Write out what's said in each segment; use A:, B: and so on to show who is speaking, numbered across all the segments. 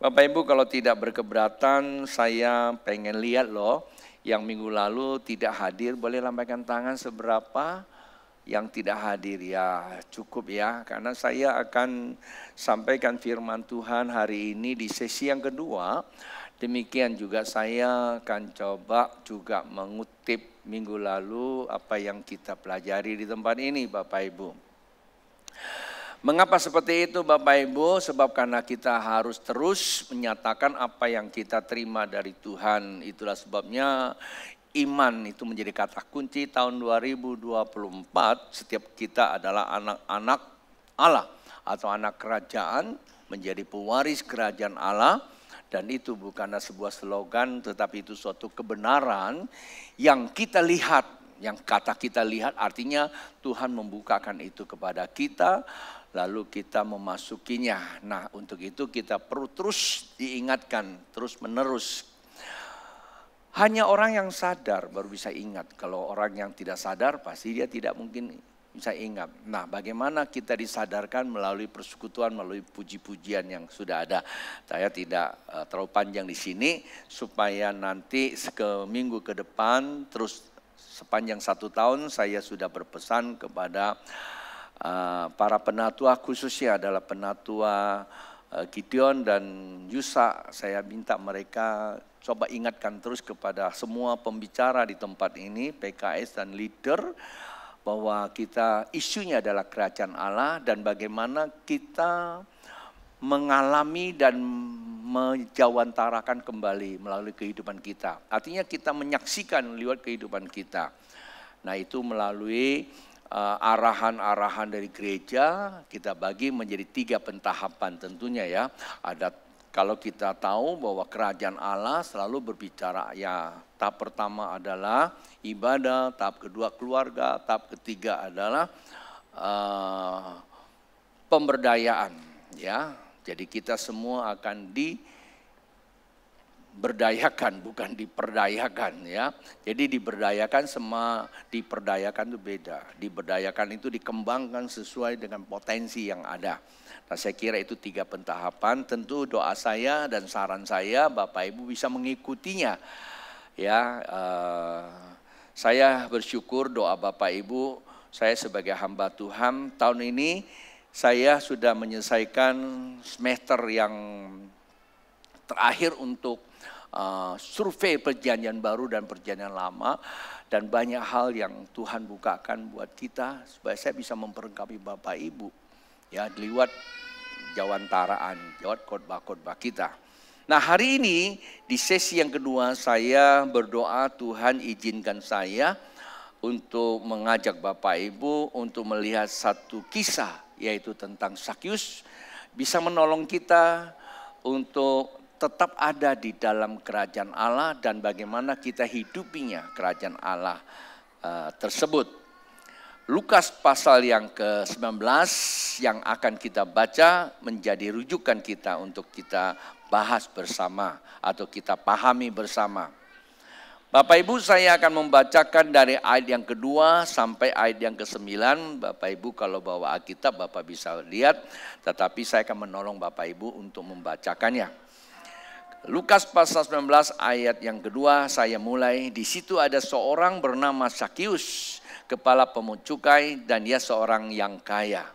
A: Bapak Ibu kalau tidak berkeberatan, saya pengen lihat loh yang minggu lalu tidak hadir, boleh lambaikan tangan seberapa yang tidak hadir. Ya cukup ya, karena saya akan sampaikan firman Tuhan hari ini di sesi yang kedua. Demikian juga saya akan coba juga mengutip minggu lalu apa yang kita pelajari di tempat ini Bapak Ibu. Mengapa seperti itu Bapak Ibu? Sebab karena kita harus terus menyatakan apa yang kita terima dari Tuhan. Itulah sebabnya iman itu menjadi kata kunci tahun 2024. Setiap kita adalah anak-anak Allah atau anak kerajaan, menjadi pewaris kerajaan Allah. Dan itu bukanlah sebuah slogan, tetapi itu suatu kebenaran yang kita lihat. Yang kata kita lihat artinya Tuhan membukakan itu kepada kita, lalu kita memasukinya. Nah untuk itu kita perlu terus diingatkan, terus menerus. Hanya orang yang sadar baru bisa ingat. Kalau orang yang tidak sadar pasti dia tidak mungkin bisa ingat. Nah bagaimana kita disadarkan melalui persekutuan, melalui puji-pujian yang sudah ada. Saya tidak terlalu panjang di sini supaya nanti minggu ke depan terus sepanjang 1 tahun saya sudah berpesan kepada para penatua, khususnya adalah penatua Gideon dan Yusa. Saya minta mereka coba ingatkan terus kepada semua pembicara di tempat ini, PKS dan leader, bahwa kita isunya adalah kerajaan Allah dan bagaimana kita mengalami dan menjawantarakan kembali melalui kehidupan kita. Artinya kita menyaksikan lewat kehidupan kita. Nah itu melalui arahan-arahan dari gereja kita bagi menjadi 3 pentahapan tentunya ya. Ada kalau kita tahu bahwa kerajaan Allah selalu berbicara ya, tahap pertama adalah ibadah, tahap kedua keluarga, tahap ketiga adalah pemberdayaan ya. Jadi kita semua akan diberdayakan bukan diperdayakan ya. Jadi diberdayakan sama diperdayakan itu beda. Diberdayakan itu dikembangkan sesuai dengan potensi yang ada. Nah saya kira itu 3 pentahapan. Tentu doa saya dan saran saya Bapak Ibu bisa mengikutinya. Ya, saya bersyukur doa Bapak Ibu. Saya sebagai hamba Tuhan tahun ini saya sudah menyelesaikan semester yang terakhir untuk survei perjanjian baru dan perjanjian lama. Dan banyak hal yang Tuhan bukakan buat kita supaya saya bisa memperlengkapi Bapak Ibu. Ya, lewat jawantaraan, lewat khotbah-khotbah kita. Nah hari ini di sesi yang kedua saya berdoa Tuhan izinkan saya untuk mengajak Bapak Ibu untuk melihat satu kisah yaitu tentang Zakius. Bisa menolong kita untuk tetap ada di dalam kerajaan Allah dan bagaimana kita hidupinya kerajaan Allah tersebut. Lukas pasal yang ke-19 yang akan kita baca menjadi rujukan kita untuk kita bahas bersama atau kita pahami bersama. Bapak Ibu saya akan membacakan dari ayat yang kedua sampai ayat yang ke-9. Bapak Ibu kalau bawa Alkitab Bapak bisa lihat, tetapi saya akan menolong Bapak Ibu untuk membacakannya. Lukas pasal 19 ayat yang kedua saya mulai. Di situ ada seorang bernama Zakius, kepala pemungut cukai dan dia seorang yang kaya.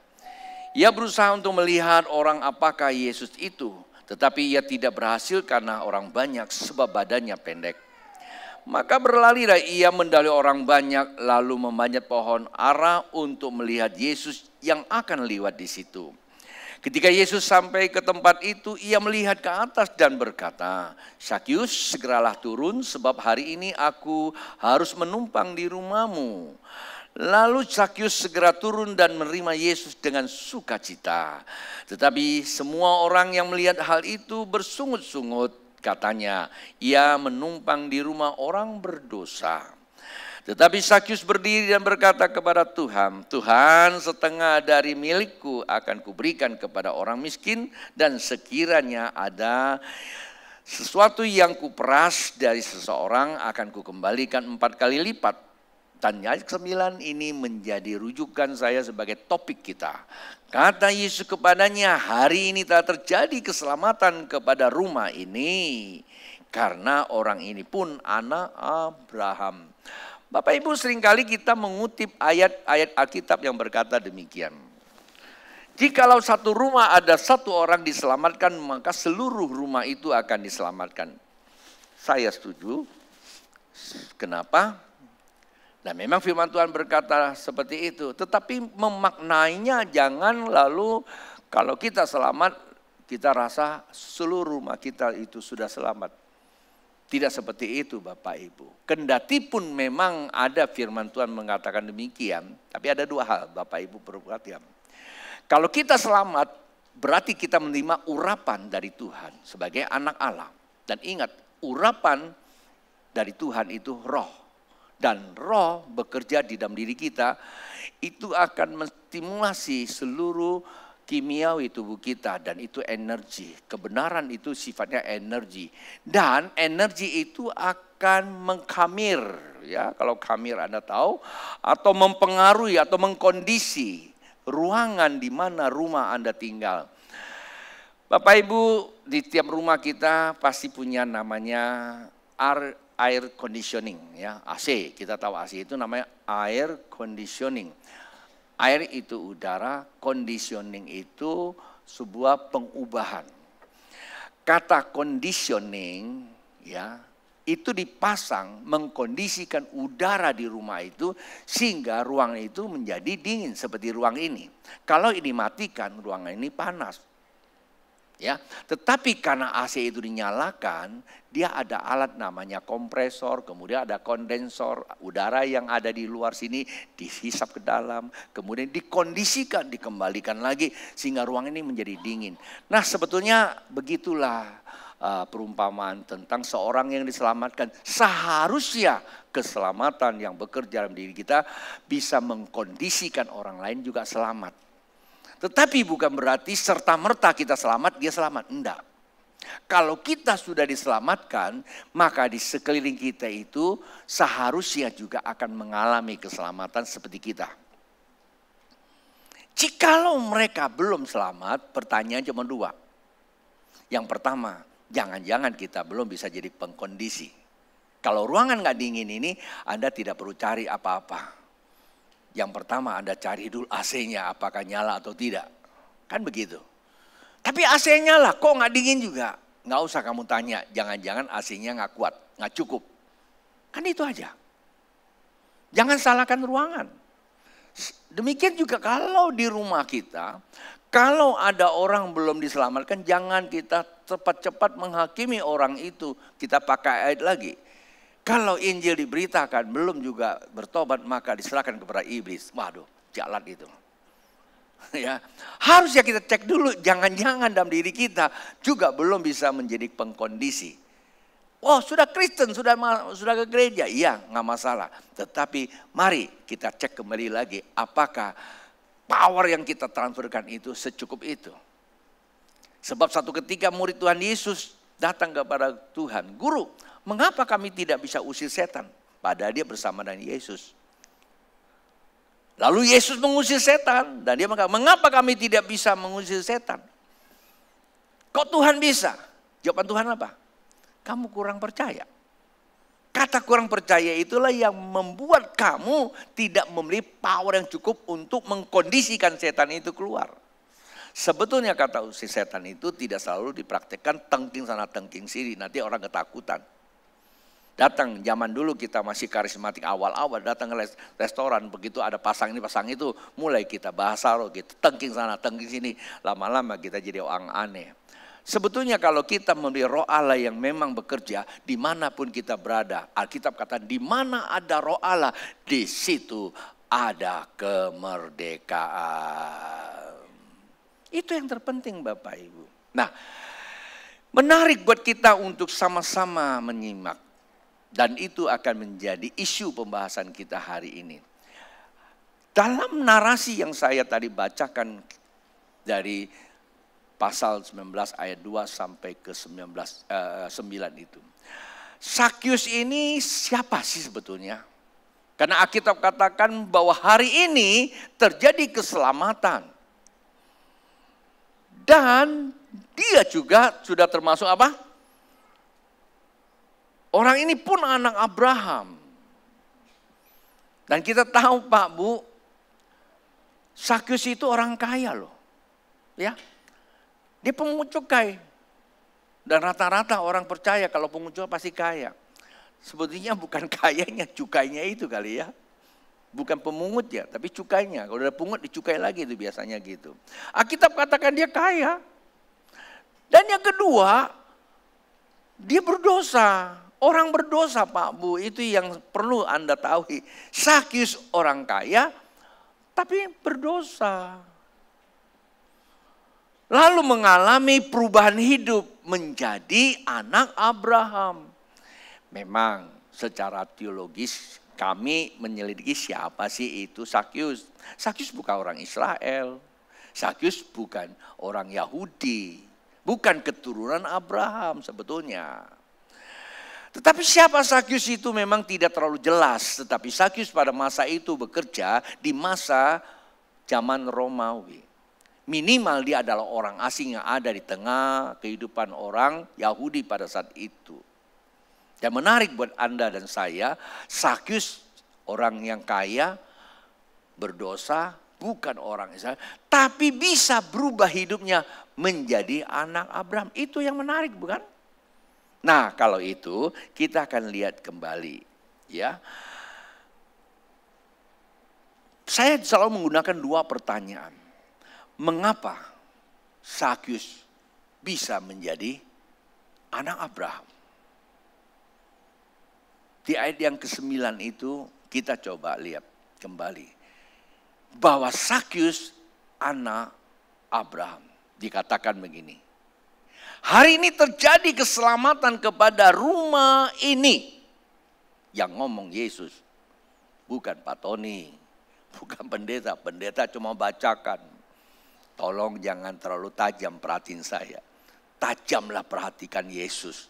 A: Ia berusaha untuk melihat orang apakah Yesus itu, tetapi ia tidak berhasil karena orang banyak sebab badannya pendek. Maka berlarilah ia mendahului orang banyak lalu memanjat pohon ara untuk melihat Yesus yang akan lewat di situ. Ketika Yesus sampai ke tempat itu, ia melihat ke atas dan berkata, Zakius segeralah turun sebab hari ini aku harus menumpang di rumahmu. Lalu Zakius segera turun dan menerima Yesus dengan sukacita. Tetapi semua orang yang melihat hal itu bersungut-sungut, katanya, ia menumpang di rumah orang berdosa. Tetapi Zakius berdiri dan berkata kepada Tuhan, Tuhan setengah dari milikku akan kuberikan kepada orang miskin dan sekiranya ada sesuatu yang kuperas dari seseorang akan kukembalikan 4 kali lipat. Dan ayat 9 ini menjadi rujukan saya sebagai topik kita. Kata Yesus kepadanya, hari ini telah terjadi keselamatan kepada rumah ini. Karena orang ini pun anak Abraham. Bapak Ibu, seringkali kita mengutip ayat-ayat Alkitab yang berkata demikian. Jikalau satu rumah ada satu orang diselamatkan, maka seluruh rumah itu akan diselamatkan. Saya setuju. Kenapa? Dan memang firman Tuhan berkata seperti itu. Tetapi memaknainya jangan lalu kalau kita selamat, kita rasa seluruh rumah kita itu sudah selamat. Tidak seperti itu Bapak Ibu. Kendati pun memang ada firman Tuhan mengatakan demikian. Tapi ada dua hal Bapak Ibu perlu perhatian. Kalau kita selamat berarti kita menerima urapan dari Tuhan sebagai anak Allah. Dan ingat urapan dari Tuhan itu roh. Dan roh bekerja di dalam diri kita, itu akan menstimulasi seluruh kimiawi tubuh kita. Dan itu energi, kebenaran itu sifatnya energi. Dan energi itu akan mengkamir, ya kalau kamir Anda tahu, atau mempengaruhi atau mengkondisi ruangan di mana rumah Anda tinggal. Bapak Ibu, di tiap rumah kita pasti punya namanya air conditioning, ya AC. Kita tahu AC itu namanya air conditioning. Air itu udara, conditioning itu sebuah pengubahan. Kata conditioning, ya itu dipasang mengkondisikan udara di rumah itu sehingga ruang itu menjadi dingin seperti ruang ini. Kalau ini matikan, ruangan ini panas. Ya, tetapi karena AC itu dinyalakan, dia ada alat namanya kompresor, kemudian ada kondensor, udara yang ada di luar sini dihisap ke dalam, kemudian dikondisikan, dikembalikan lagi sehingga ruang ini menjadi dingin. Nah, sebetulnya begitulah perumpamaan tentang seorang yang diselamatkan. Seharusnya keselamatan yang bekerja dalam diri kita bisa mengkondisikan orang lain juga selamat. Tetapi bukan berarti serta-merta kita selamat, dia selamat. Enggak. Kalau kita sudah diselamatkan, maka di sekeliling kita itu seharusnya juga akan mengalami keselamatan seperti kita. Jikalau mereka belum selamat, pertanyaan cuma dua. Yang pertama, jangan-jangan kita belum bisa jadi pengkondisi. Kalau ruangan nggak dingin ini, Anda tidak perlu cari apa-apa. Yang pertama Anda cari dulu AC-nya apakah nyala atau tidak. Kan begitu. Tapi AC nyala kok nggak dingin juga. Nggak usah kamu tanya, jangan-jangan AC-nya nggak kuat, nggak cukup. Kan itu aja. Jangan salahkan ruangan. Demikian juga kalau di rumah kita, kalau ada orang belum diselamatkan, jangan kita cepat-cepat menghakimi orang itu. Kita pakai ayat lagi. Kalau Injil diberitakan belum juga bertobat maka diserahkan kepada iblis. Waduh, jalan itu. Ya, harusnya kita cek dulu jangan-jangan dalam diri kita juga belum bisa menjadi pengkondisi. Oh, sudah Kristen, sudah ke gereja, iya nggak masalah. Tetapi mari kita cek kembali lagi apakah power yang kita transferkan itu secukup itu. Sebab satu ketika murid Tuhan Yesus datang kepada Tuhan, Guru, mengapa kami tidak bisa usir setan? Padahal dia bersama dengan Yesus. Lalu Yesus mengusir setan. Dan dia mengatakan, mengapa kami tidak bisa mengusir setan? Kok Tuhan bisa? Jawaban Tuhan apa? Kamu kurang percaya. Kata kurang percaya itulah yang membuat kamu tidak memiliki power yang cukup untuk mengkondisikan setan itu keluar. Sebetulnya kata usir setan itu tidak selalu dipraktekkan tengking sana tengking sini. Nanti orang ketakutan. Datang zaman dulu kita masih karismatik awal-awal datang ke restoran. Begitu ada pasang ini pasang itu mulai kita bahasa roh gitu. Tengking sana tengking sini. Lama-lama kita jadi orang aneh. Sebetulnya kalau kita memiliki roh Allah yang memang bekerja dimanapun kita berada. Alkitab kata di mana ada roh Allah di situ ada kemerdekaan. Itu yang terpenting Bapak Ibu. Nah, menarik buat kita untuk sama-sama menyimak. Dan itu akan menjadi isu pembahasan kita hari ini. Dalam narasi yang saya tadi bacakan dari pasal 19 ayat 2 sampai ke 9 itu. Sakyus ini siapa sih sebetulnya? Karena Alkitab katakan bahwa hari ini terjadi keselamatan. Dan dia juga sudah termasuk apa? Orang ini pun anak Abraham. Dan kita tahu Pak Bu, Sakyus itu orang kaya loh. Ya. Dia pemungut cukai. Dan rata-rata orang percaya kalau pemungut cukai pasti kaya. Sebetulnya bukan kayanya, cukainya itu kali ya. Bukan pemungutnya, tapi cukainya. Kalau udah pungut dicukai lagi itu biasanya gitu. Alkitab katakan dia kaya. Dan yang kedua, dia berdosa. Orang berdosa Pak Bu, itu yang perlu Anda tahu. Sakyus orang kaya, tapi berdosa. Lalu mengalami perubahan hidup menjadi anak Abraham. Memang secara teologis kami menyelidiki siapa sih itu Sakyus. Sakyus bukan orang Israel. Sakyus bukan orang Yahudi. Bukan keturunan Abraham sebetulnya. Tetapi siapa Sakyus itu memang tidak terlalu jelas. Tetapi Sakyus pada masa itu bekerja di masa zaman Romawi. Minimal dia adalah orang asing yang ada di tengah kehidupan orang Yahudi pada saat itu. Dan menarik buat Anda dan saya, Sakyus orang yang kaya, berdosa, bukan orang Israel. Tapi bisa berubah hidupnya menjadi anak Abraham. Itu yang menarik bukan? Nah kalau itu kita akan lihat kembali. Ya. Saya selalu menggunakan dua pertanyaan. Mengapa Sakyus bisa menjadi anak Abraham? Di ayat yang ke-9 itu kita coba lihat kembali. Bahwa Sakyus anak Abraham. Dikatakan begini. Hari ini terjadi keselamatan kepada rumah ini. Yang ngomong Yesus. Bukan Pak Tony. Bukan pendeta. Pendeta cuma bacakan. Tolong jangan terlalu tajam perhatiin saya. Tajamlah perhatikan Yesus.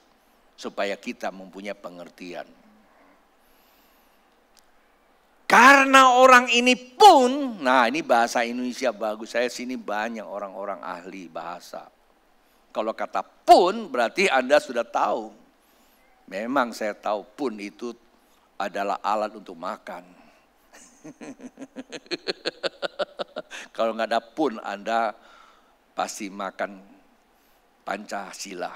A: Supaya kita mempunyai pengertian. Karena orang ini pun, nah ini bahasa Indonesia bagus. Saya sini banyak orang-orang ahli bahasa. Kalau kata pun berarti Anda sudah tahu. Memang saya tahu pun itu adalah alat untuk makan. Kalau nggak ada pun Anda pasti makan Pancasila.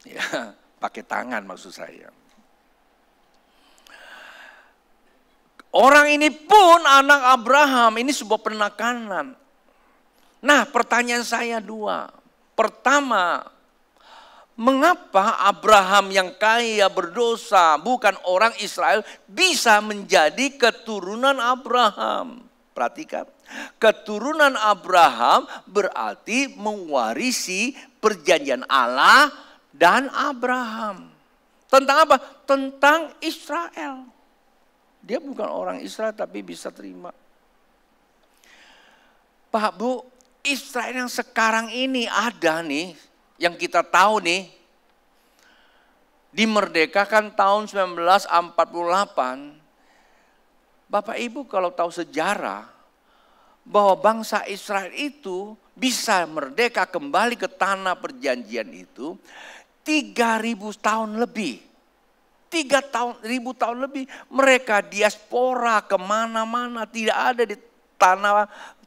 A: Ya, pakai tangan maksud saya. Orang ini pun anak Abraham, ini sebuah penekanan. Nah pertanyaan saya dua. Pertama, mengapa Abraham yang kaya berdosa, bukan orang Israel, bisa menjadi keturunan Abraham? Perhatikan, keturunan Abraham berarti mewarisi perjanjian Allah dan Abraham. Tentang apa? Tentang Israel. Dia bukan orang Israel tapi bisa terima. Pak Bu, Israel yang sekarang ini ada nih, yang kita tahu nih, dimerdekakan tahun 1948. Bapak Ibu kalau tahu sejarah, bahwa bangsa Israel itu bisa merdeka kembali ke tanah perjanjian itu 3.000 tahun lebih. 3.000 tahun lebih mereka diaspora kemana-mana, tidak ada di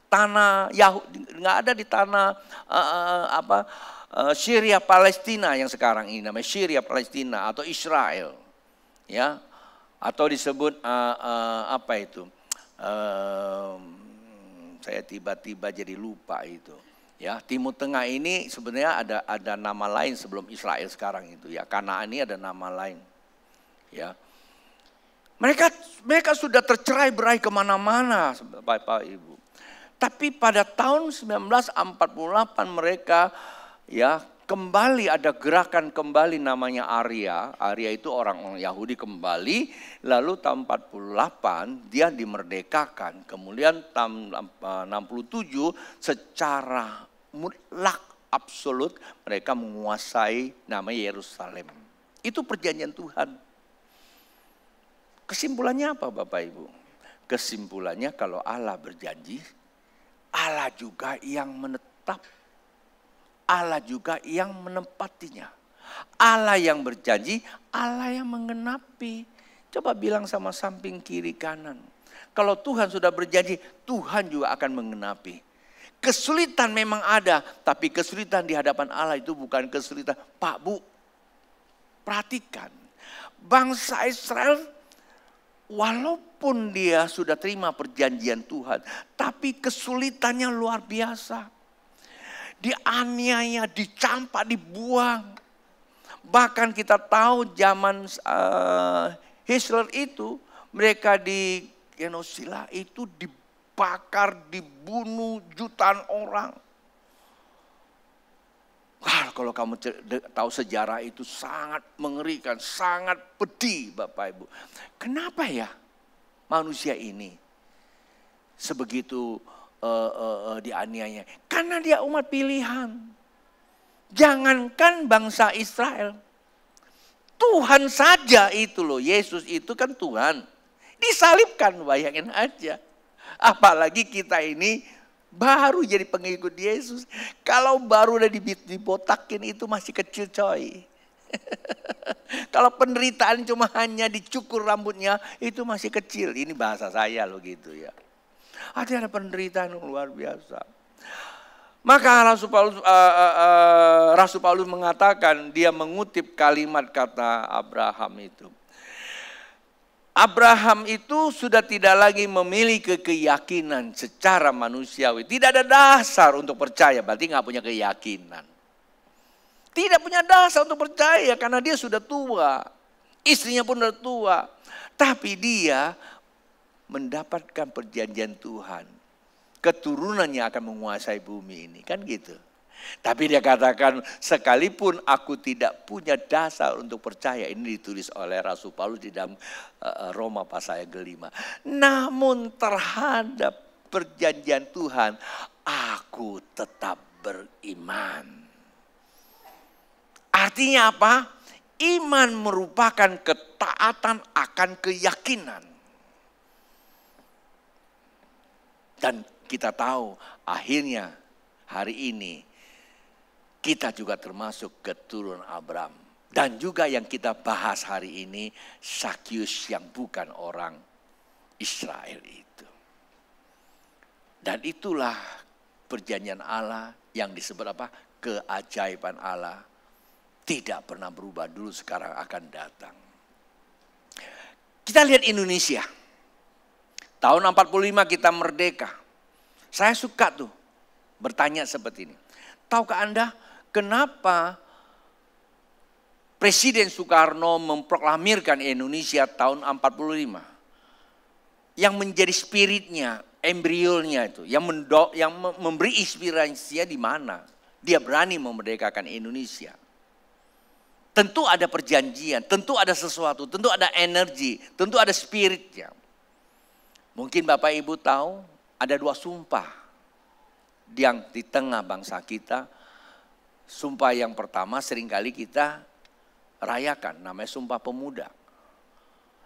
A: tanah Yahudi, nggak ada di tanah Syria Palestina yang sekarang ini namanya Syria Palestina atau Israel, ya, atau disebut apa itu? Saya tiba-tiba jadi lupa itu. Ya, Timur Tengah ini sebenarnya ada nama lain sebelum Israel sekarang itu ya. Kanaan ini ada nama lain. Ya, mereka sudah tercerai-berai kemana-mana, Bapak Ibu. Tapi pada tahun 1948 mereka ya kembali ada gerakan kembali namanya Arya. Arya itu orang Yahudi kembali. Lalu tahun 48 dia dimerdekakan. Kemudian tahun 67 secara mutlak absolut mereka menguasai nama Yerusalem. Itu perjanjian Tuhan. Kesimpulannya apa Bapak Ibu? Kesimpulannya kalau Allah berjanji, Allah juga yang menetap. Allah juga yang menempatinya. Allah yang berjanji, Allah yang menggenapi. Coba bilang sama samping kiri kanan. Kalau Tuhan sudah berjanji, Tuhan juga akan menggenapi. Kesulitan memang ada, tapi kesulitan di hadapan Allah itu bukan kesulitan. Pak Bu, perhatikan. Bangsa Israel walaupun dia sudah terima perjanjian Tuhan, tapi kesulitannya luar biasa. Dianiaya, dicampak, dibuang. Bahkan kita tahu zaman Hitler itu, mereka di genosida itu dibakar, dibunuh jutaan orang. Wah, kalau kamu tahu sejarah itu sangat mengerikan, sangat pedih Bapak Ibu. Kenapa ya manusia ini sebegitu dianiaya? Karena dia umat pilihan. Jangankan bangsa Israel, Tuhan saja itu loh, Yesus itu kan Tuhan. Disalibkan, bayangin aja. Apalagi kita ini baru jadi pengikut Yesus. Kalau baru udah dibotakin itu masih kecil coy. Kalau penderitaan cuma hanya dicukur rambutnya itu masih kecil. Ini bahasa saya loh gitu ya. Ada penderitaan yang luar biasa. Maka Rasul Paulus mengatakan, dia mengutip kalimat kata Abraham itu. Abraham itu sudah tidak lagi memiliki keyakinan secara manusiawi. Tidak ada dasar untuk percaya, berarti nggak punya keyakinan. Tidak punya dasar untuk percaya karena dia sudah tua. Istrinya pun sudah tua. Tapi dia mendapatkan perjanjian Tuhan. Keturunannya akan menguasai bumi ini, kan gitu. Tapi dia katakan, sekalipun aku tidak punya dasar untuk percaya. Ini ditulis oleh Rasul Paulus di dalam Roma pasal yang kelima. Namun terhadap perjanjian Tuhan, aku tetap beriman. Artinya apa? Iman merupakan ketaatan akan keyakinan. Dan kita tahu akhirnya hari ini kita juga termasuk keturunan Abraham. Dan juga yang kita bahas hari ini, Zakius yang bukan orang Israel itu. Dan itulah perjanjian Allah yang disebut apa? Keajaiban Allah. Tidak pernah berubah dulu, sekarang akan datang. Kita lihat Indonesia. Tahun 45 kita merdeka. Saya suka tuh bertanya seperti ini. Tahukah Anda kenapa Presiden Soekarno memproklamirkan Indonesia tahun 45? Yang menjadi spiritnya, embrionya itu, yang memberi inspirasinya di mana? Dia berani memerdekakan Indonesia. Tentu ada perjanjian, tentu ada sesuatu, tentu ada energi, tentu ada spiritnya. Mungkin Bapak Ibu tahu ada dua sumpah yang di tengah bangsa kita. Sumpah yang pertama seringkali kita rayakan, namanya Sumpah Pemuda.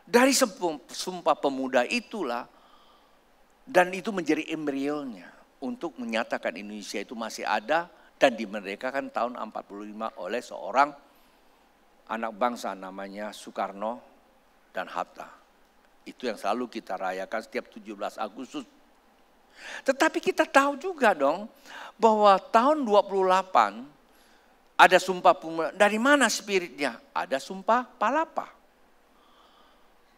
A: Dari Sumpah Pemuda itulah, dan itu menjadi embrionya untuk menyatakan Indonesia itu masih ada dan dimerdekakan tahun 45 oleh seorang anak bangsa namanya Soekarno dan Hatta. Itu yang selalu kita rayakan setiap 17 Agustus. Tetapi kita tahu juga dong bahwa tahun 28 ada Sumpah Pemuda. Dari mana spiritnya? Ada Sumpah Palapa.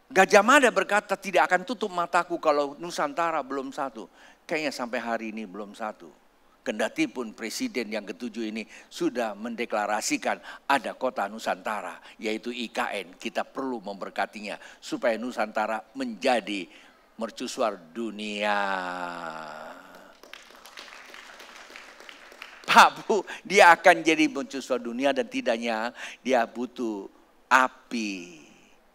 A: Gajah Mada berkata, tidak akan tutup mataku kalau Nusantara belum satu. Kayaknya sampai hari ini belum satu. Kendati pun presiden yang ketujuh ini sudah mendeklarasikan ada kota Nusantara, yaitu IKN. Kita perlu memberkatinya supaya Nusantara menjadi mercusuar dunia. Pak Bu, dia akan jadi mercusuar dunia dan tidaknya dia butuh api.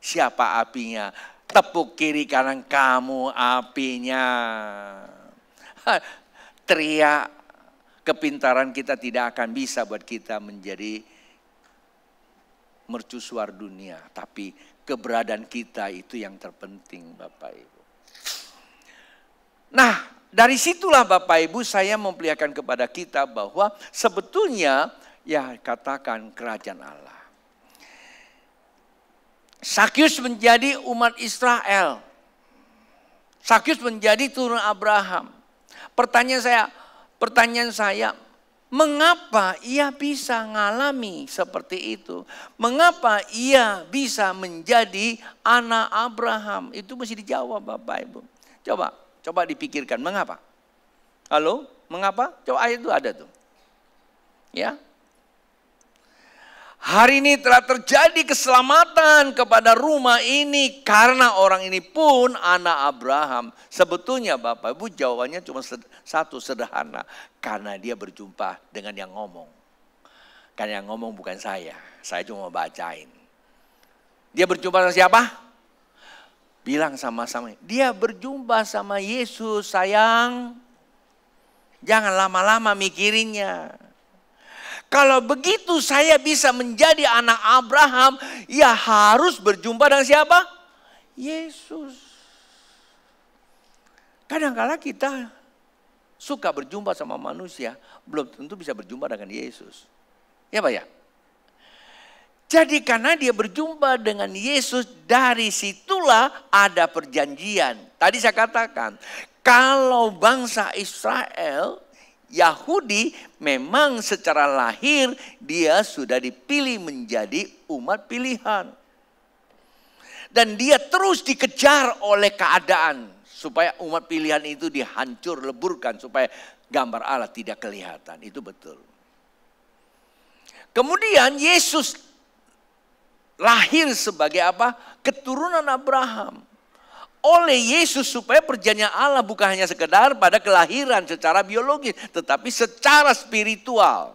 A: Siapa apinya? Tepuk kiri kanan kamu apinya. Teriak. Kepintaran kita tidak akan bisa buat kita menjadi mercusuar dunia. Tapi keberadaan kita itu yang terpenting Bapak Ibu. Nah, dari situlah Bapak Ibu saya memperlihatkan kepada kita bahwa sebetulnya ya katakan kerajaan Allah. Sakyus menjadi umat Israel. Sakyus menjadi turun Abraham. Pertanyaan saya, mengapa ia bisa mengalami seperti itu? Mengapa ia bisa menjadi anak Abraham? Itu mesti dijawab Bapak Ibu. Coba dipikirkan, mengapa? Halo, mengapa? Coba ayat itu ada tuh. Ya. Hari ini telah terjadi keselamatan kepada rumah ini karena orang ini pun anak Abraham. Sebetulnya Bapak Ibu jawabannya cuma satu, sederhana. Karena dia berjumpa dengan yang ngomong. Karena yang ngomong bukan saya cuma bacain. Dia berjumpa sama siapa? Bilang sama-sama. Dia berjumpa sama Yesus sayang. Jangan lama-lama mikirinnya. Kalau begitu saya bisa menjadi anak Abraham, ya harus berjumpa dengan siapa? Yesus. Kadang-kala kita suka berjumpa sama manusia, belum tentu bisa berjumpa dengan Yesus. Ya Pak ya? Jadi karena dia berjumpa dengan Yesus, dari situlah ada perjanjian. Tadi saya katakan, kalau bangsa Israel, Yahudi memang secara lahir dia sudah dipilih menjadi umat pilihan. Dan dia terus dikejar oleh keadaan supaya umat pilihan itu dihancur leburkan supaya gambar Allah tidak kelihatan. Itu betul. Kemudian Yesus lahir sebagai apa? Keturunan Abraham. Oleh Yesus supaya perjanjian Allah bukan hanya sekedar pada kelahiran secara biologis, tetapi secara spiritual.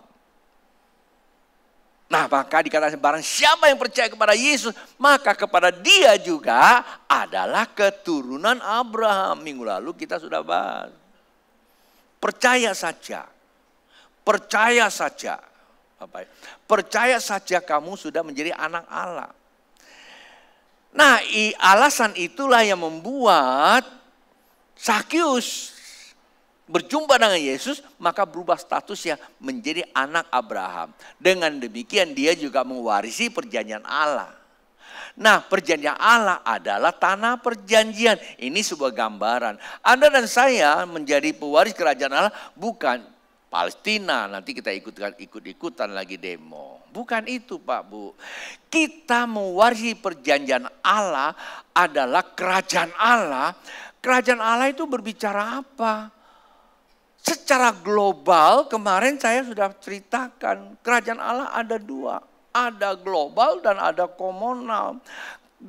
A: Nah, maka dikatakan barang siapa yang percaya kepada Yesus, maka kepada dia juga adalah keturunan Abraham. Minggu lalu kita sudah bahas. Percaya saja. Percaya saja. Percaya saja kamu sudah menjadi anak Allah. Nah, alasan itulah yang membuat Sakyus berjumpa dengan Yesus, maka berubah statusnya menjadi anak Abraham. Dengan demikian dia juga mewarisi perjanjian Allah. Nah, perjanjian Allah adalah tanah perjanjian. Ini sebuah gambaran. Anda dan saya menjadi pewaris kerajaan Allah bukan Palestina, nanti kita ikut-ikutan lagi demo. Bukan itu Pak Bu. Kita mewarisi perjanjian Allah adalah kerajaan Allah. Kerajaan Allah itu berbicara apa? Secara global kemarin saya sudah ceritakan. Kerajaan Allah ada dua. Ada global dan ada komunal.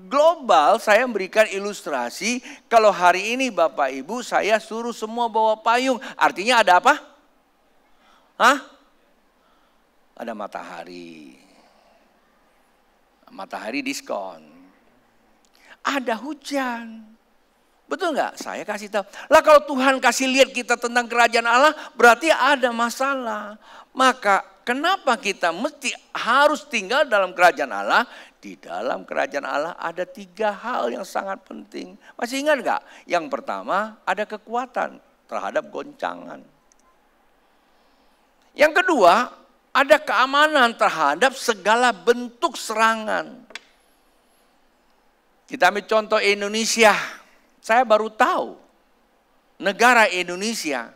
A: Global saya memberikan ilustrasi. Kalau hari ini Bapak Ibu saya suruh semua bawa payung. Artinya ada apa? Hah? Ada matahari. Matahari diskon. Ada hujan. Betul nggak? Saya kasih tahu. Lah kalau Tuhan kasih lihat kita tentang kerajaan Allah, berarti ada masalah. Maka kenapa kita mesti harus tinggal dalam kerajaan Allah? Di dalam kerajaan Allah ada 3 hal yang sangat penting. Masih ingat nggak? Yang pertama ada kekuatan terhadap goncangan. Yang kedua, ada keamanan terhadap segala bentuk serangan. Kita ambil contoh Indonesia. Saya baru tahu negara Indonesia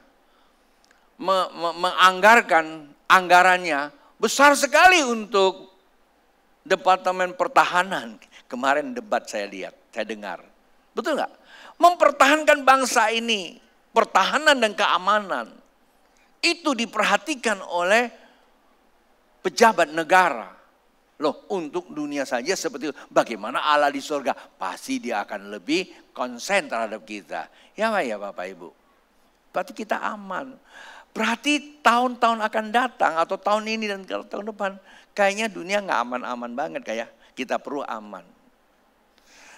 A: menganggarkan anggarannya besar sekali untuk Departemen Pertahanan. Kemarin debat saya lihat, saya dengar. Betul nggak? Mempertahankan bangsa ini, pertahanan dan keamanan. Itu diperhatikan oleh pejabat negara. Loh, untuk dunia saja seperti itu. Bagaimana Allah di surga? Pasti dia akan lebih konsen terhadap kita. Ya Pak, ya Bapak Ibu. Berarti kita aman. Berarti tahun-tahun akan datang atau tahun ini dan tahun depan. Kayaknya dunia gak aman-aman banget kayak kita perlu aman.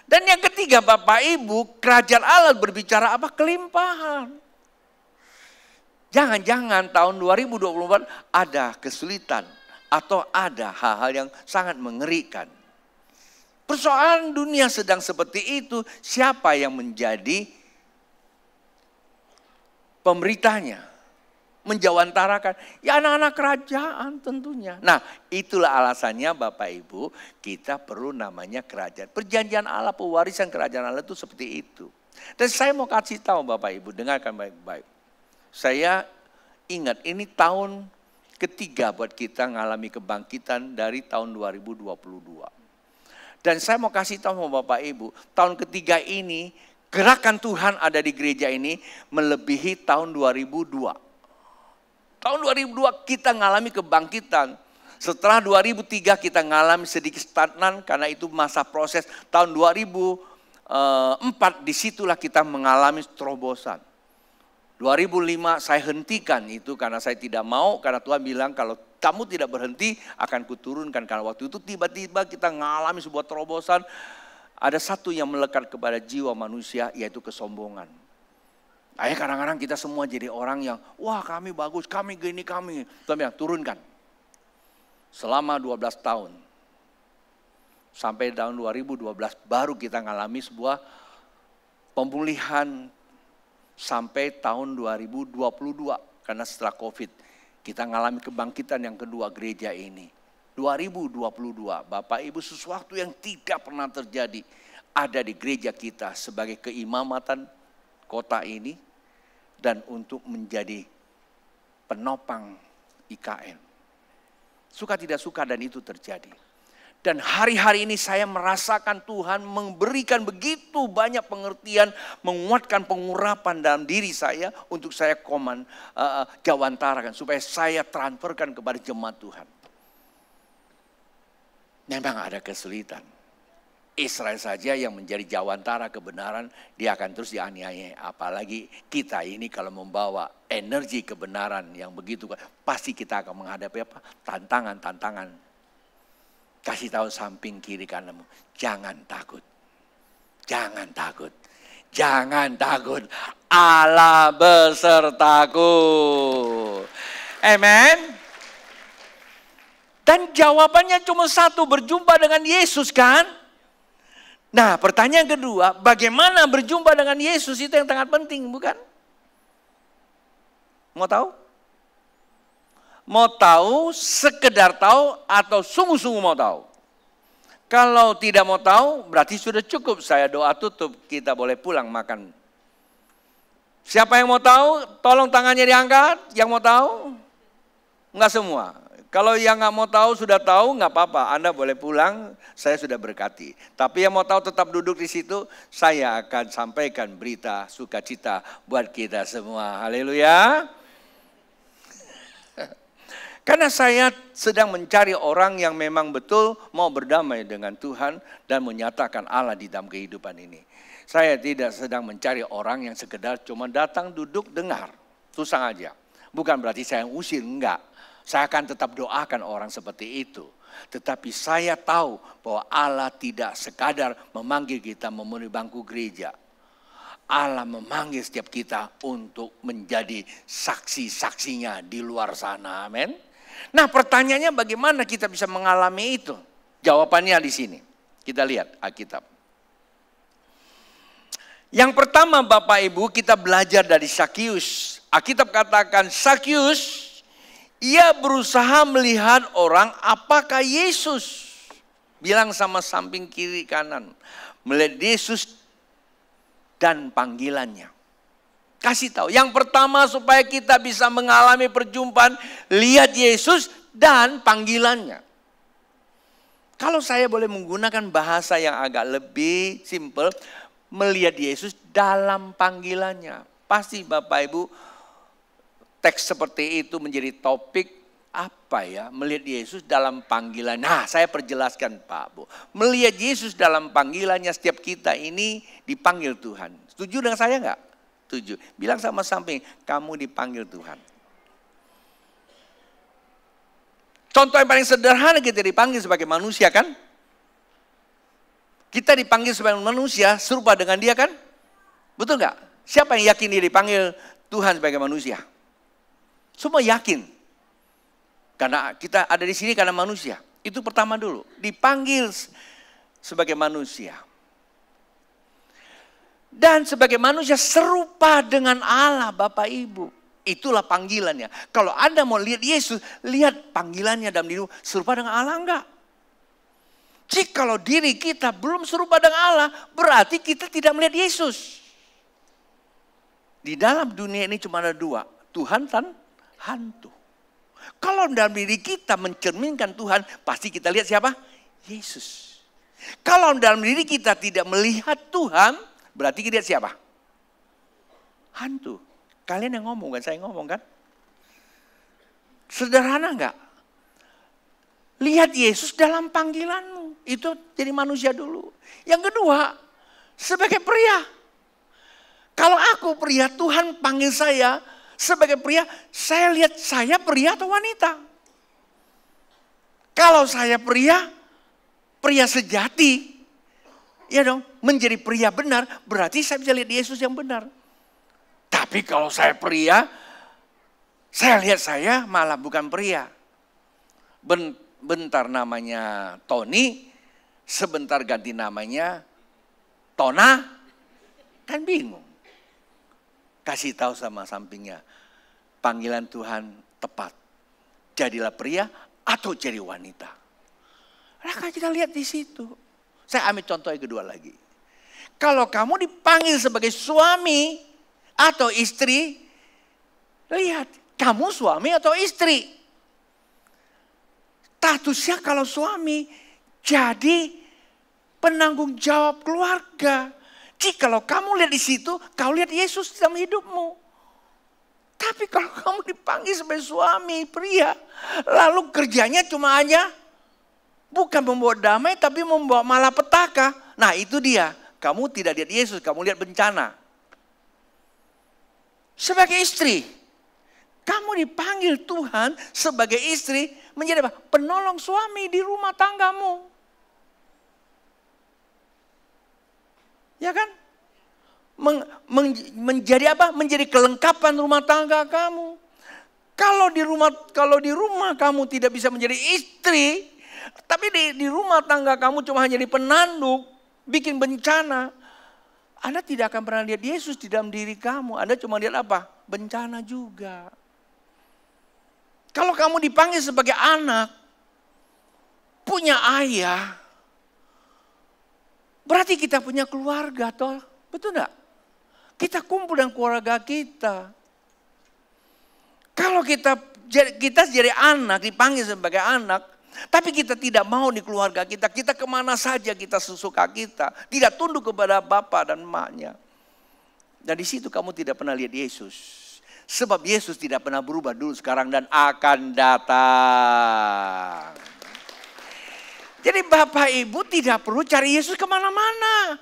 A: Dan yang ketiga Bapak Ibu, kerajaan Allah berbicara apa? Kelimpahan. Jangan-jangan tahun 2024 ada kesulitan atau ada hal-hal yang sangat mengerikan. Persoalan dunia sedang seperti itu, siapa yang menjadi pemerintahnya? Menjawantarakan, ya anak-anak kerajaan tentunya. Nah, itulah alasannya Bapak Ibu, kita perlu namanya kerajaan. Perjanjian Allah, pewarisan kerajaan Allah itu seperti itu. Dan saya mau kasih tahu Bapak Ibu, dengarkan baik-baik. Saya ingat ini tahun ketiga buat kita mengalami kebangkitan dari tahun 2022. Dan saya mau kasih tahu sama Bapak Ibu, tahun ketiga ini gerakan Tuhan ada di gereja ini melebihi tahun 2002. Tahun 2002 kita mengalami kebangkitan. Setelah 2003 kita mengalami sedikit stagnan karena itu masa proses. Tahun 2004 disitulah kita mengalami terobosan. 2005 saya hentikan itu karena saya tidak mau. Karena Tuhan bilang kalau kamu tidak berhenti akan kuturunkan. Karena waktu itu tiba-tiba kita mengalami sebuah terobosan. Ada satu yang melekat kepada jiwa manusia yaitu kesombongan. Akhirnya kadang-kadang kita semua jadi orang yang, wah kami bagus, kami gini, kami. Tuhan bilang, turunkan. Selama 12 tahun. Sampai tahun 2012 baru kita mengalami sebuah pemulihan sampai tahun 2022. Karena setelah COVID kita mengalami kebangkitan yang kedua gereja ini. 2022 Bapak Ibu sesuatu yang tidak pernah terjadi ada di gereja kita sebagai keimamatan kota ini dan untuk menjadi penopang IKN. Suka tidak suka dan itu terjadi. Dan hari-hari ini saya merasakan Tuhan memberikan begitu banyak pengertian, menguatkan pengurapan dalam diri saya untuk saya jawantarakan supaya saya transferkan kepada jemaat Tuhan. Memang ada kesulitan. Israel saja yang menjadi jawantara kebenaran, dia akan terus dianiaya. Apalagi kita ini kalau membawa energi kebenaran yang begitu, pasti kita akan menghadapi apa? Tantangan-tantangan. Kasih tahu samping kiri kananmu, jangan takut. Jangan takut. Jangan takut. Allah besertaku. Amen. Dan jawabannya cuma satu, berjumpa dengan Yesus kan? Nah pertanyaan kedua, bagaimana berjumpa dengan Yesus itu yang sangat penting bukan? Mau tahu? Mau tahu, sekedar tahu atau sungguh-sungguh mau tahu? Kalau tidak mau tahu berarti sudah cukup, saya doa tutup, kita boleh pulang makan. Siapa yang mau tahu? Tolong tangannya diangkat, yang mau tahu? Enggak semua. Kalau yang nggak mau tahu sudah tahu nggak apa-apa, Anda boleh pulang, saya sudah berkati. Tapi yang mau tahu tetap duduk di situ, saya akan sampaikan berita sukacita buat kita semua. Haleluya. Karena saya sedang mencari orang yang memang betul mau berdamai dengan Tuhan dan menyatakan Allah di dalam kehidupan ini. Saya tidak sedang mencari orang yang sekedar cuma datang duduk dengar, susah aja. Bukan berarti saya usir, enggak. Saya akan tetap doakan orang seperti itu. Tetapi saya tahu bahwa Allah tidak sekadar memanggil kita memenuhi bangku gereja. Allah memanggil setiap kita untuk menjadi saksi-saksinya di luar sana. Amin. Nah pertanyaannya bagaimana kita bisa mengalami itu? Jawabannya di sini. Kita lihat Alkitab. Yang pertama Bapak Ibu kita belajar dari Sakius. Alkitab katakan Sakius, ia berusaha melihat orang apakah Yesus. Bilang sama samping kiri kanan. Melihat Yesus dan panggilannya. Kasih tahu. Yang pertama supaya kita bisa mengalami perjumpaan. Lihat Yesus dan panggilannya. Kalau saya boleh menggunakan bahasa yang agak lebih simple. Melihat Yesus dalam panggilannya. Pasti Bapak Ibu teks seperti itu menjadi topik apa ya? Melihat Yesus dalam panggilan. Nah saya perjelaskan Pak Bu. Melihat Yesus dalam panggilannya setiap kita ini dipanggil Tuhan. Setuju dengan saya enggak? Setuju. Bilang sama samping, kamu dipanggil Tuhan. Contoh yang paling sederhana kita dipanggil sebagai manusia kan? Kita dipanggil sebagai manusia serupa dengan dia kan? Betul enggak? Siapa yang yakin dia dipanggil Tuhan sebagai manusia? Semua yakin. Karena kita ada di sini karena manusia. Itu pertama dulu. Dipanggil sebagai manusia. Dan sebagai manusia serupa dengan Allah, Bapak Ibu. Itulah panggilannya. Kalau Anda mau lihat Yesus, lihat panggilannya dalam diri serupa dengan Allah enggak? Jikalau diri kita belum serupa dengan Allah, berarti kita tidak melihat Yesus. Di dalam dunia ini cuma ada dua, Tuhan dan hantu. Kalau dalam diri kita mencerminkan Tuhan, pasti kita lihat siapa? Yesus. Kalau dalam diri kita tidak melihat Tuhan, berarti kita lihat siapa? Hantu. Kalian yang ngomong kan, saya ngomong kan? Sederhana enggak? Lihat Yesus dalam panggilanmu. Itu jadi manusia dulu. Yang kedua, sebagai pria. Kalau aku pria, Tuhan panggil saya sebagai pria, saya lihat saya pria atau wanita. Kalau saya pria sejati, ya dong, menjadi pria benar, berarti saya bisa lihat Yesus yang benar. Tapi kalau saya pria, saya lihat saya malah bukan pria. Bentar namanya Tony, sebentar ganti namanya Tona, kan bingung. Kasih tahu sama sampingnya, panggilan Tuhan tepat. Jadilah pria atau jadi wanita. Maka kita lihat di situ. Saya ambil contoh yang kedua lagi. Kalau kamu dipanggil sebagai suami atau istri, lihat kamu suami atau istri. Statusnya kalau suami jadi penanggung jawab keluarga. Jikalau kamu lihat di situ, kau lihat Yesus dalam hidupmu. Tapi kalau kamu dipanggil sebagai suami pria, lalu kerjanya cuma aja bukan membawa damai, tapi membawa malapetaka. Nah itu dia, kamu tidak lihat Yesus, kamu lihat bencana. Sebagai istri, kamu dipanggil Tuhan sebagai istri menjadi apa? Penolong suami di rumah tanggamu. Ya kan? Menjadi apa? Menjadi kelengkapan rumah tangga kamu. Kalau di rumah kamu tidak bisa menjadi istri, tapi di rumah tangga kamu cuma hanya jadi penanduk, bikin bencana, Anda tidak akan pernah lihat Yesus di dalam diri kamu. Anda cuma lihat apa? Bencana juga. Kalau kamu dipanggil sebagai anak, punya ayah, berarti kita punya keluarga, toh, betul enggak? Kita kumpul dengan keluarga kita. Kalau kita jadi anak, dipanggil sebagai anak, tapi kita tidak mau di keluarga kita, kita kemana saja kita sesuka kita, tidak tunduk kepada bapak dan emaknya. Dan di situ kamu tidak pernah lihat Yesus. Sebab Yesus tidak pernah berubah dulu, sekarang, dan akan datang. Jadi Bapak Ibu tidak perlu cari Yesus kemana-mana.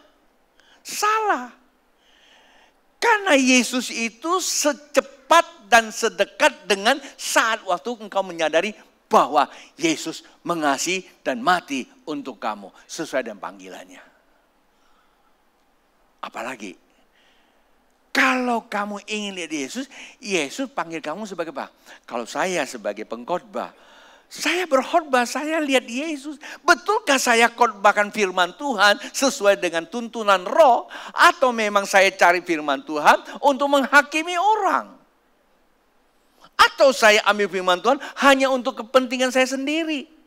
A: Salah. Karena Yesus itu secepat dan sedekat dengan saat waktu engkau menyadari bahwa Yesus mengasihi dan mati untuk kamu sesuai dengan panggilannya. Apalagi kalau kamu ingin lihat Yesus, Yesus panggil kamu sebagai apa? Kalau saya sebagai pengkhotbah, saya berkhotbah, saya lihat Yesus. Betulkah saya khotbahkan firman Tuhan sesuai dengan tuntunan roh? Atau memang saya cari firman Tuhan untuk menghakimi orang? Atau saya ambil firman Tuhan hanya untuk kepentingan saya sendiri?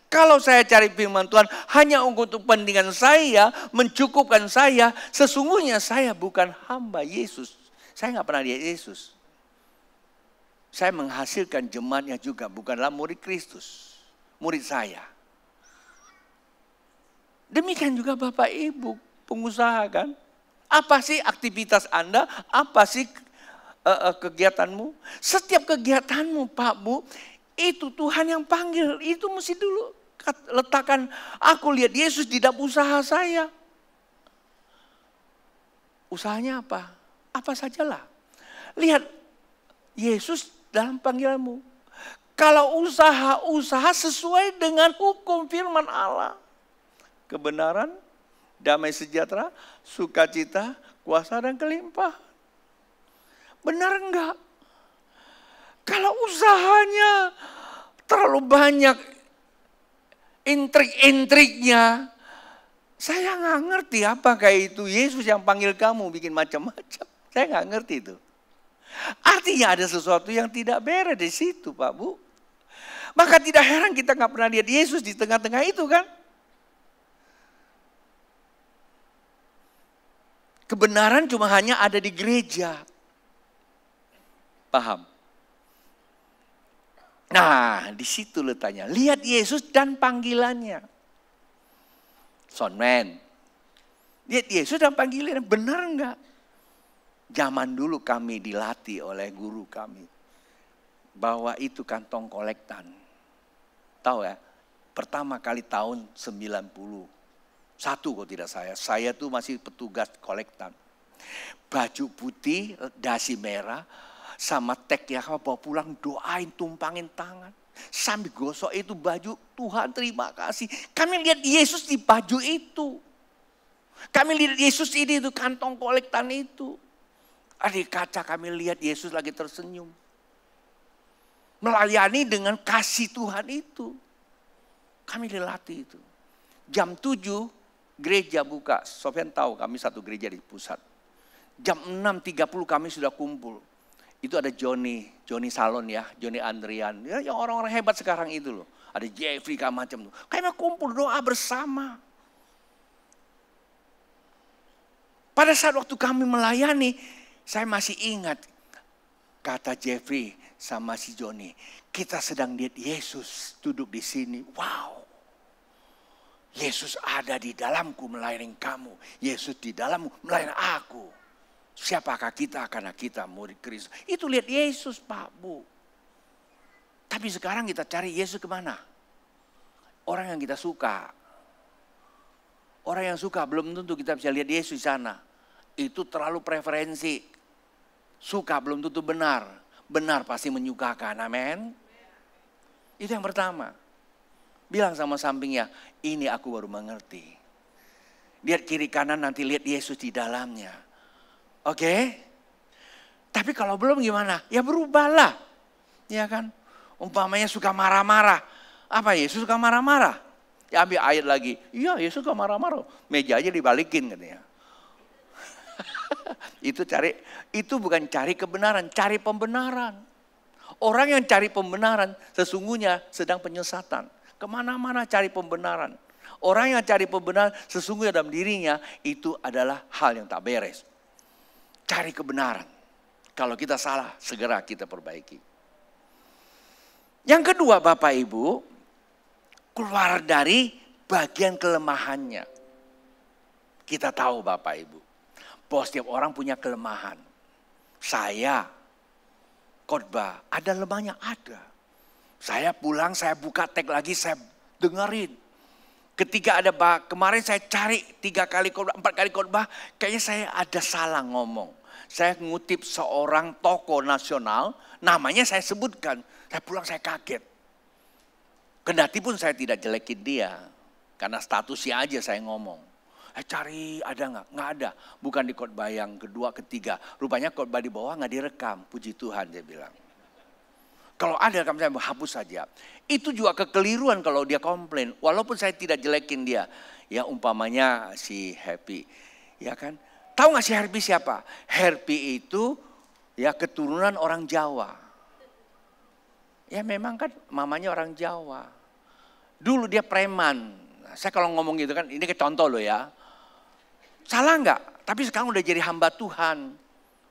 A: Kalau saya cari firman Tuhan hanya untuk kepentingan saya, mencukupkan saya, sesungguhnya saya bukan hamba Yesus. Saya nggak pernah lihat Yesus. Saya menghasilkan jemaatnya juga, bukanlah murid Kristus, murid saya. Demikian juga Bapak Ibu, pengusaha kan. Apa sih aktivitas Anda? Apa sih kegiatanmu? Setiap kegiatanmu Pak Bu, itu Tuhan yang panggil. Itu mesti dulu letakkan, aku lihat Yesus di dalam usaha saya. Usahanya apa? Apa sajalah. Lihat Yesus dalam panggilanmu. Kalau usaha sesuai dengan hukum firman Allah. Kebenaran, damai sejahtera, sukacita, kuasa dan kelimpahan. Benar enggak? Kalau usahanya terlalu banyak intrik-intriknya, Saya nggak ngerti apakah itu Yesus yang panggil kamu bikin macam-macam. Saya nggak ngerti itu. Artinya ada sesuatu yang tidak beres di situ, Pak Bu. Maka tidak heran kita nggak pernah lihat Yesus di tengah-tengah itu kan. Kebenaran cuma hanya ada di gereja. Paham? Nah, di situ letaknya. Lihat Yesus dan panggilannya. Sonman, lihat Yesus dan panggilannya, benar enggak? Zaman dulu kami dilatih oleh guru kami. Bahwa itu kantong kolektan. Tahu ya, pertama kali tahun 91 kalau tidak saya tuh masih petugas kolektan. Baju putih, dasi merah, sama tek ya bawa pulang doain, tumpangin tangan. Sambil gosok itu baju, Tuhan terima kasih. Kami lihat Yesus di baju itu. Kami lihat Yesus ini itu kantong kolektan itu. Ada di kaca kami lihat Yesus lagi tersenyum. Melayani dengan kasih Tuhan itu. Kami dilatih itu. Jam 7 gereja buka. Sofian tahu kami satu gereja di pusat. Jam 6.30 kami sudah kumpul. Itu ada Johnny Salon ya, Johnny Andrian. Ya, yang orang-orang hebat sekarang itu loh. Ada Jeffrey macam tuh. Kami kumpul doa bersama. Pada saat waktu kami melayani, saya masih ingat kata Jeffrey sama si Johnny. Kita sedang lihat Yesus duduk di sini. Wow. Yesus ada di dalamku melayani kamu. Yesus di dalammu melayani aku. Siapakah kita karena kita murid Kristus. Itu lihat Yesus Pak Bu. Tapi sekarang kita cari Yesus kemana? Orang yang kita suka. Orang yang suka belum tentu kita bisa lihat Yesus di sana. Itu terlalu preferensi. Suka belum tentu benar. Benar pasti menyukakan. Amin. Itu yang pertama. Bilang sama sampingnya, ini aku baru mengerti. Lihat kiri kanan nanti lihat Yesus di dalamnya. Oke, tapi kalau belum gimana? Ya berubahlah, ya kan? Umpamanya suka marah-marah, apa Yesus suka marah-marah? Ya ambil ayat lagi, iya Yesus suka marah-marah, meja aja dibalikin katanya. Itu bukan cari kebenaran, cari pembenaran. Orang yang cari pembenaran sesungguhnya sedang penyesatan. Kemana-mana cari pembenaran. Orang yang cari pembenaran sesungguhnya dalam dirinya itu adalah hal yang tak beres. Cari kebenaran. Kalau kita salah, segera kita perbaiki. Yang kedua Bapak Ibu, keluar dari bagian kelemahannya. Kita tahu Bapak Ibu, bahwa setiap orang punya kelemahan. Saya khotbah, ada lemahnya ada. Saya pulang, saya buka tag lagi, saya dengerin. Ketika ada kemarin saya cari 3 kali khotbah, 4 kali khotbah, kayaknya saya ada salah ngomong. Saya ngutip seorang tokoh nasional, namanya saya sebutkan. Saya pulang saya kaget. Kendati pun saya tidak jelekin dia, karena statusnya aja saya ngomong. Saya cari ada nggak? Nggak ada. Bukan di khotbah yang kedua, ketiga. Rupanya khotbah di bawah nggak direkam. Puji Tuhan saya bilang. Kalau ada rekam saya hapus saja. Itu juga kekeliruan kalau dia komplain. Walaupun saya tidak jelekin dia. Ya umpamanya si Happy. Ya kan. Tahu gak si Happy siapa? Happy itu ya keturunan orang Jawa. Ya memang kan mamanya orang Jawa. Dulu dia preman. Saya kalau ngomong gitu kan ini contoh loh ya. Salah gak? Tapi sekarang udah jadi hamba Tuhan.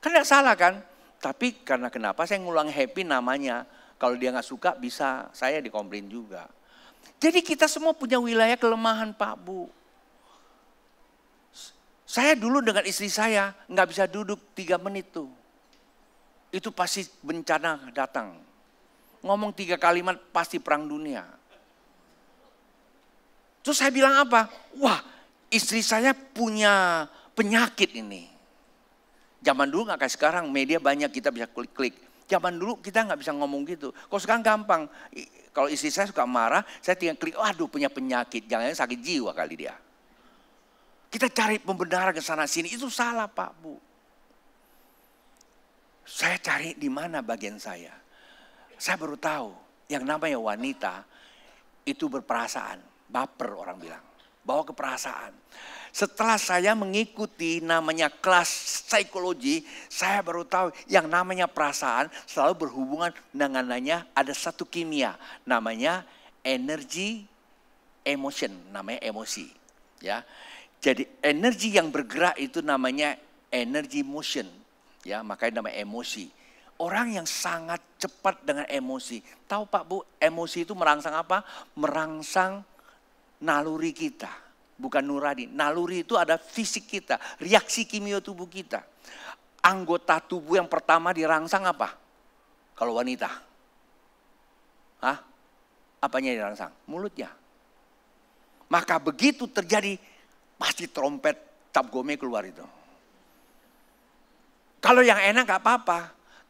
A: Kan gak salah kan? Tapi karena kenapa saya ngulang Happy namanya. Kalau dia gak suka bisa saya dikomplain juga. Jadi kita semua punya wilayah kelemahan Pak Bu. Saya dulu dengan istri saya gak bisa duduk 3 menit tuh. Itu pasti bencana datang. Ngomong 3 kalimat pasti perang dunia. Terus saya bilang apa? Wah istri saya punya penyakit ini. Zaman dulu gak kayak sekarang media banyak kita bisa klik-klik. Zaman dulu kita gak bisa ngomong gitu. Kalau sekarang gampang. Kalau istri saya suka marah, saya tinggal klik, waduh punya penyakit. Jangan-jangan sakit jiwa kali dia. Kita cari pembenaran ke sana sini, itu salah Pak Bu. Saya cari di mana bagian saya. Saya baru tahu yang namanya wanita itu berperasaan. Baper orang bilang. bawa ke perasaan. Setelah saya mengikuti namanya kelas psikologi, saya baru tahu yang namanya perasaan selalu berhubungan dengan ada satu kimia, namanya energy emotion, namanya emosi. Ya, jadi energi yang bergerak itu namanya energy motion, ya makanya namanya emosi. Orang yang sangat cepat dengan emosi. Tahu Pak Bu, emosi itu merangsang apa? Merangsang naluri kita. Bukan nurani. Naluri itu ada fisik kita. Reaksi kimia tubuh kita. Anggota tubuh yang pertama dirangsang apa? Kalau wanita. Hah? Apanya dirangsang? Mulutnya. Maka begitu terjadi, pasti trompet cap gome keluar itu. Kalau yang enak gak apa-apa.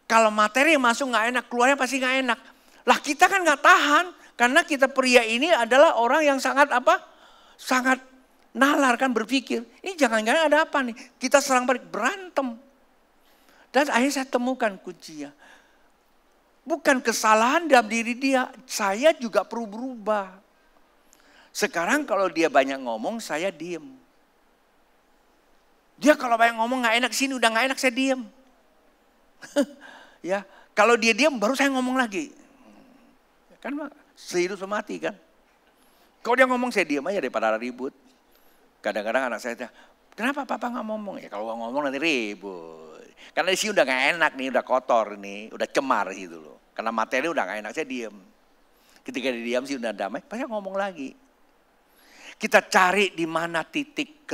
A: Kalau materi yang masuk gak enak, keluarnya pasti gak enak. Lah kita kan gak tahan. Karena kita pria ini adalah orang yang sangat apa? Sangat nalar kan berpikir. Ini jangan-jangan ada apa nih? Kita serang balik, berantem. Dan akhirnya saya temukan kuncinya. Bukan kesalahan dalam diri dia. Saya juga perlu berubah. Sekarang kalau dia banyak ngomong, saya diem. Dia kalau banyak ngomong gak enak, sini udah gak enak, saya diem. Ya, kalau dia diam baru saya ngomong lagi. Kan sehidup semati kan. Kalau dia ngomong saya diam aja daripada ribut. Kadang-kadang anak saya, kenapa papa gak ngomong? Ya kalau ngomong nanti ribut. Karena di sini udah gak enak nih, udah kotor nih, udah cemar gitu loh. Karena materi udah gak enak, saya diam. Ketika dia diam sih udah damai, pasti ngomong lagi. Kita cari di mana titik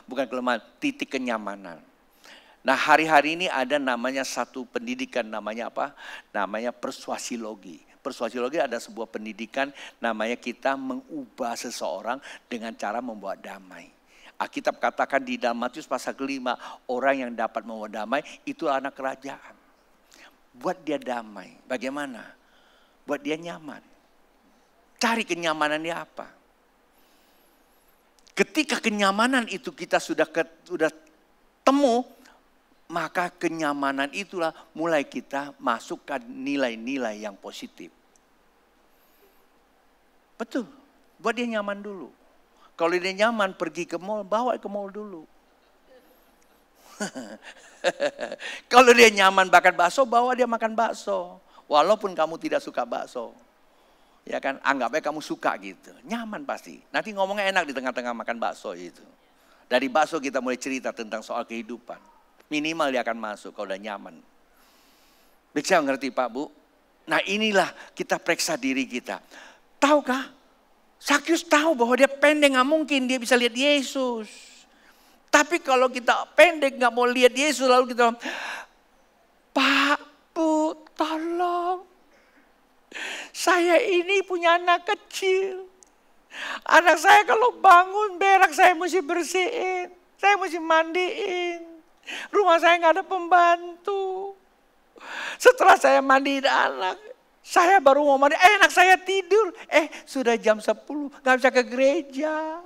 A: bukan kelemahan, titik kenyamanan. Nah hari-hari ini ada namanya satu pendidikan namanya apa? Namanya persuasiologi. Persuasiologi ada sebuah pendidikan namanya kita mengubah seseorang dengan cara membawa damai. Alkitab katakan di dalam Matius pasal 5, orang yang dapat membawa damai itu anak kerajaan. Buat dia damai. Bagaimana? Buat dia nyaman. Cari kenyamanannya apa? Ketika kenyamanan itu kita sudah temu, maka kenyamanan itulah mulai kita masukkan nilai-nilai yang positif. Betul, buat dia nyaman dulu. Kalau dia nyaman pergi ke mall, bawa ke mall dulu. Kalau dia nyaman makan bakso, bawa dia makan bakso. Walaupun kamu tidak suka bakso. Ya kan, anggapnya kamu suka gitu. Nyaman pasti. Nanti ngomongnya enak di tengah-tengah makan bakso itu. Dari bakso kita mulai cerita tentang soal kehidupan. Minimal dia akan masuk kalau udah nyaman. Bisa ngerti Pak Bu? Nah inilah kita periksa diri kita. Tahukah? Sakyus tahu bahwa dia pendek, gak mungkin dia bisa lihat Yesus. Tapi kalau kita pendek gak mau lihat Yesus lalu kita, Pak Bu tolong. Saya ini punya anak kecil. Anak saya kalau bangun berak saya mesti bersihin. Saya mesti mandiin. Rumah saya nggak ada pembantu. Setelah saya mandiin anak, saya baru mau mandi. Anak saya tidur. Sudah jam 10, nggak bisa ke gereja.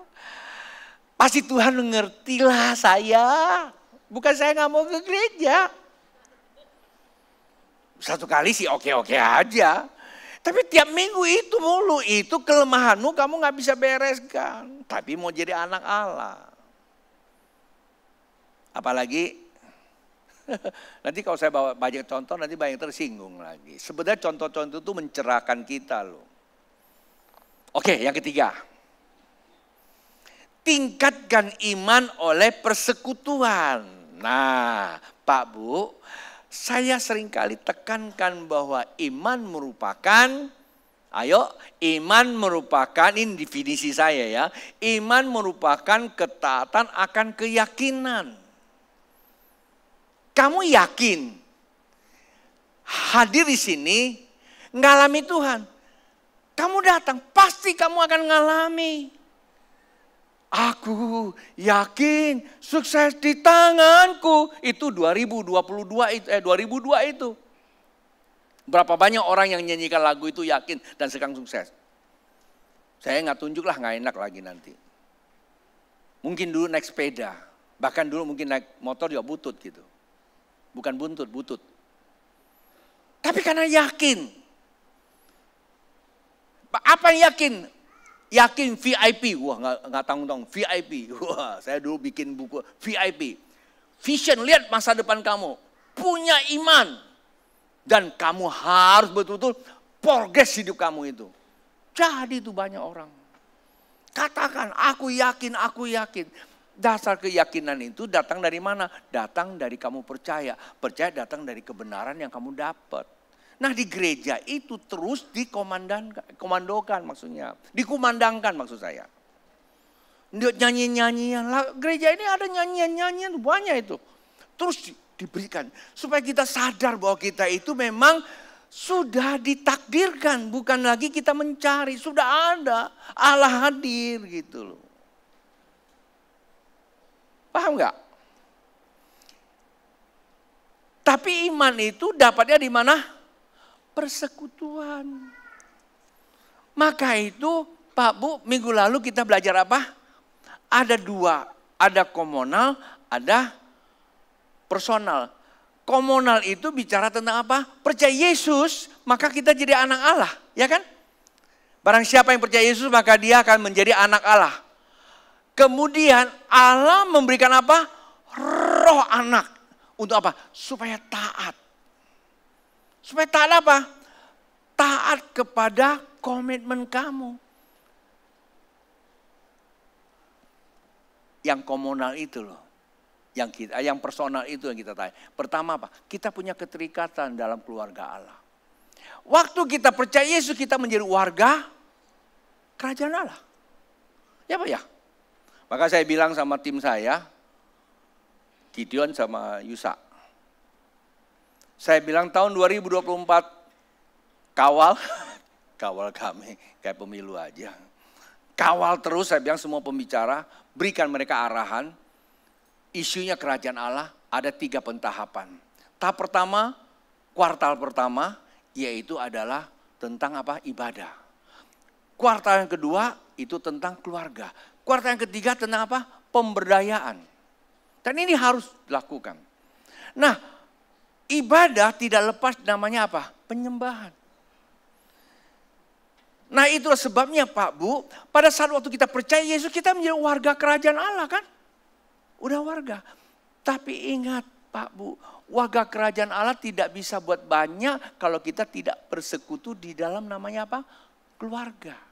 A: Pasti Tuhan mengertilah saya. Bukan saya nggak mau ke gereja. Satu kali sih oke-oke aja. Tapi tiap minggu itu mulu, itu kelemahanmu kamu nggak bisa bereskan. Tapi mau jadi anak Allah. Apalagi nanti kalau saya bawa banyak contoh nanti banyak tersinggung lagi. Sebenarnya contoh-contoh itu mencerahkan kita loh. Oke, yang ketiga. Tingkatkan iman oleh persekutuan. Nah, Pak Bu, saya seringkali tekankan bahwa iman merupakan, iman merupakan, ini definisi saya ya. Iman merupakan ketaatan akan keyakinan. Kamu yakin hadir di sini ngalami Tuhan. Kamu datang pasti kamu akan ngalami. Aku yakin sukses di tanganku. Itu 2002 itu. Berapa banyak orang yang nyanyikan lagu itu yakin dan sekarang sukses. Saya nggak tunjuk lah, nggak enak lagi nanti. Mungkin dulu naik sepeda. Bahkan dulu mungkin naik motor juga butut gitu. Bukan buntut, butut. Tapi karena yakin. Apa yang yakin? yakin VIP. Wah, nggak tanggung-tanggung, VIP. Wah, saya dulu bikin buku VIP. Vision, lihat masa depan kamu. Punya iman. Dan kamu harus betul-betul progres hidup kamu itu. Jadi itu banyak orang. Katakan, aku yakin, aku yakin. Dasar keyakinan itu datang dari mana? Datang dari kamu percaya. Percaya datang dari kebenaran yang kamu dapat. Nah di gereja itu terus dikomandokan maksudnya. Dikumandangkan maksud saya. Nyanyian-nyanyian. Gereja ini ada nyanyian-nyanyian banyak itu. Terus diberikan. Supaya kita sadar bahwa kita itu memang sudah ditakdirkan. Bukan lagi kita mencari. Sudah ada. Allah hadir gitu loh. Paham nggak? Tapi iman itu dapatnya di mana? Persekutuan. Maka itu Pak Bu, minggu lalu kita belajar apa? Ada dua, ada komunal, ada personal. Komunal itu bicara tentang apa? Percaya Yesus, maka kita jadi anak Allah, ya kan? Barang siapa yang percaya Yesus, maka dia akan menjadi anak Allah. Kemudian Allah memberikan apa? Roh anak. Untuk apa? Supaya taat. Supaya taat apa? Taat kepada komitmen kamu. Yang komunal itu loh. Yang personal itu yang kita tanya. Pertama apa? Kita punya keterikatan dalam keluarga Allah. Waktu kita percaya Yesus, kita menjadi warga kerajaan Allah. Ya Pak ya? Maka saya bilang sama tim saya, Gideon sama Yusa. Saya bilang tahun 2024 kawal kami kayak pemilu aja. Kawal terus saya bilang semua pembicara, berikan mereka arahan. Isunya kerajaan Allah ada 3 pentahapan. Tahap pertama, kuartal pertama yaitu adalah tentang apa? Ibadah. Kuartal yang kedua itu tentang keluarga. Kuartal yang ketiga tentang apa? Pemberdayaan. Dan ini harus dilakukan. Nah, ibadah tidak lepas namanya apa? Penyembahan. Nah itulah sebabnya Pak Bu, pada saat waktu kita percaya Yesus kita menjadi warga kerajaan Allah kan? Udah warga. Tapi ingat Pak Bu, warga kerajaan Allah tidak bisa buat banyak kalau kita tidak bersekutu di dalam namanya apa? Keluarga.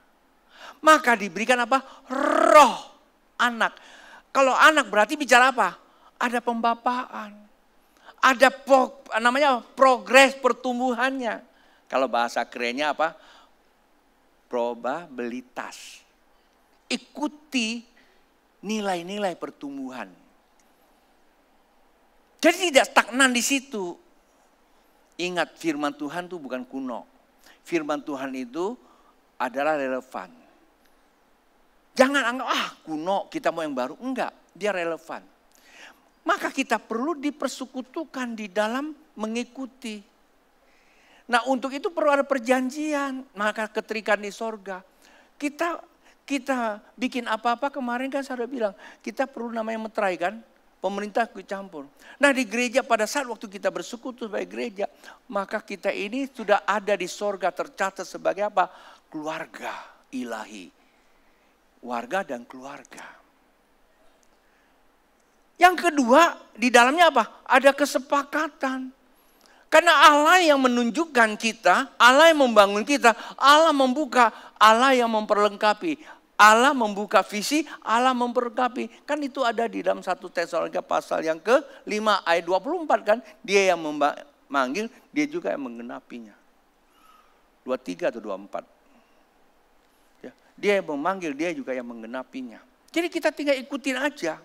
A: Maka diberikan apa? Roh anak. Kalau anak berarti bicara apa? Ada pembapaan. Ada namanya progres pertumbuhannya. Kalau bahasa kerennya apa? Probabilitas. Ikuti nilai-nilai pertumbuhan. Jadi tidak stagnan di situ. Ingat firman Tuhan itu bukan kuno. Firman Tuhan itu adalah relevan. Jangan anggap kuno kita mau yang baru. Enggak, dia relevan. Maka kita perlu dipersekutukan di dalam mengikuti. Nah untuk itu perlu ada perjanjian. Maka keterikan di sorga. Kita bikin apa-apa kemarin kan saya udah bilang. Kita perlu namanya meterai kan. Pemerintah ikut campur. Nah di gereja pada saat waktu kita bersekutu sebagai gereja. Maka kita ini sudah ada di sorga tercatat sebagai apa? Keluarga ilahi. Warga dan keluarga. Yang kedua, di dalamnya apa? Ada kesepakatan. Karena Allah yang menunjukkan kita, Allah yang membangun kita, Allah membuka, Allah yang memperlengkapi. Allah membuka visi, Allah memperlengkapi. Kan itu ada di dalam 1 Tesalonika pasal yang ke-5 ayat 24 kan. Dia yang memanggil, dia juga yang menggenapinya. 23 atau 24. Ya, dia yang memanggil, dia juga yang menggenapinya. Jadi kita tinggal ikutin aja.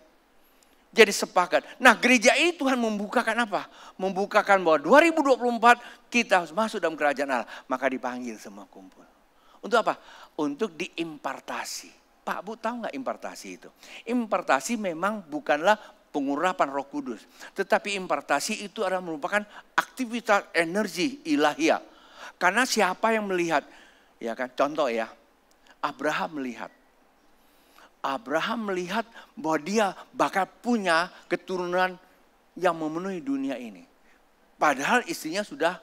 A: Jadi sepakat. Nah gereja ini Tuhan membukakan apa? Membukakan bahwa 2024 kita harus masuk dalam kerajaan Allah. Maka dipanggil semua kumpul. Untuk apa? Untuk diimpartasi. Pak Bu tahu nggak impartasi itu? Impartasi memang bukanlah pengurapan Roh Kudus. Tetapi impartasi itu adalah merupakan aktivitas energi ilahiyah. Karena siapa yang melihat? Ya kan? Contoh ya. Abraham melihat. Abraham melihat bahwa dia bakal punya keturunan yang memenuhi dunia ini. Padahal istrinya sudah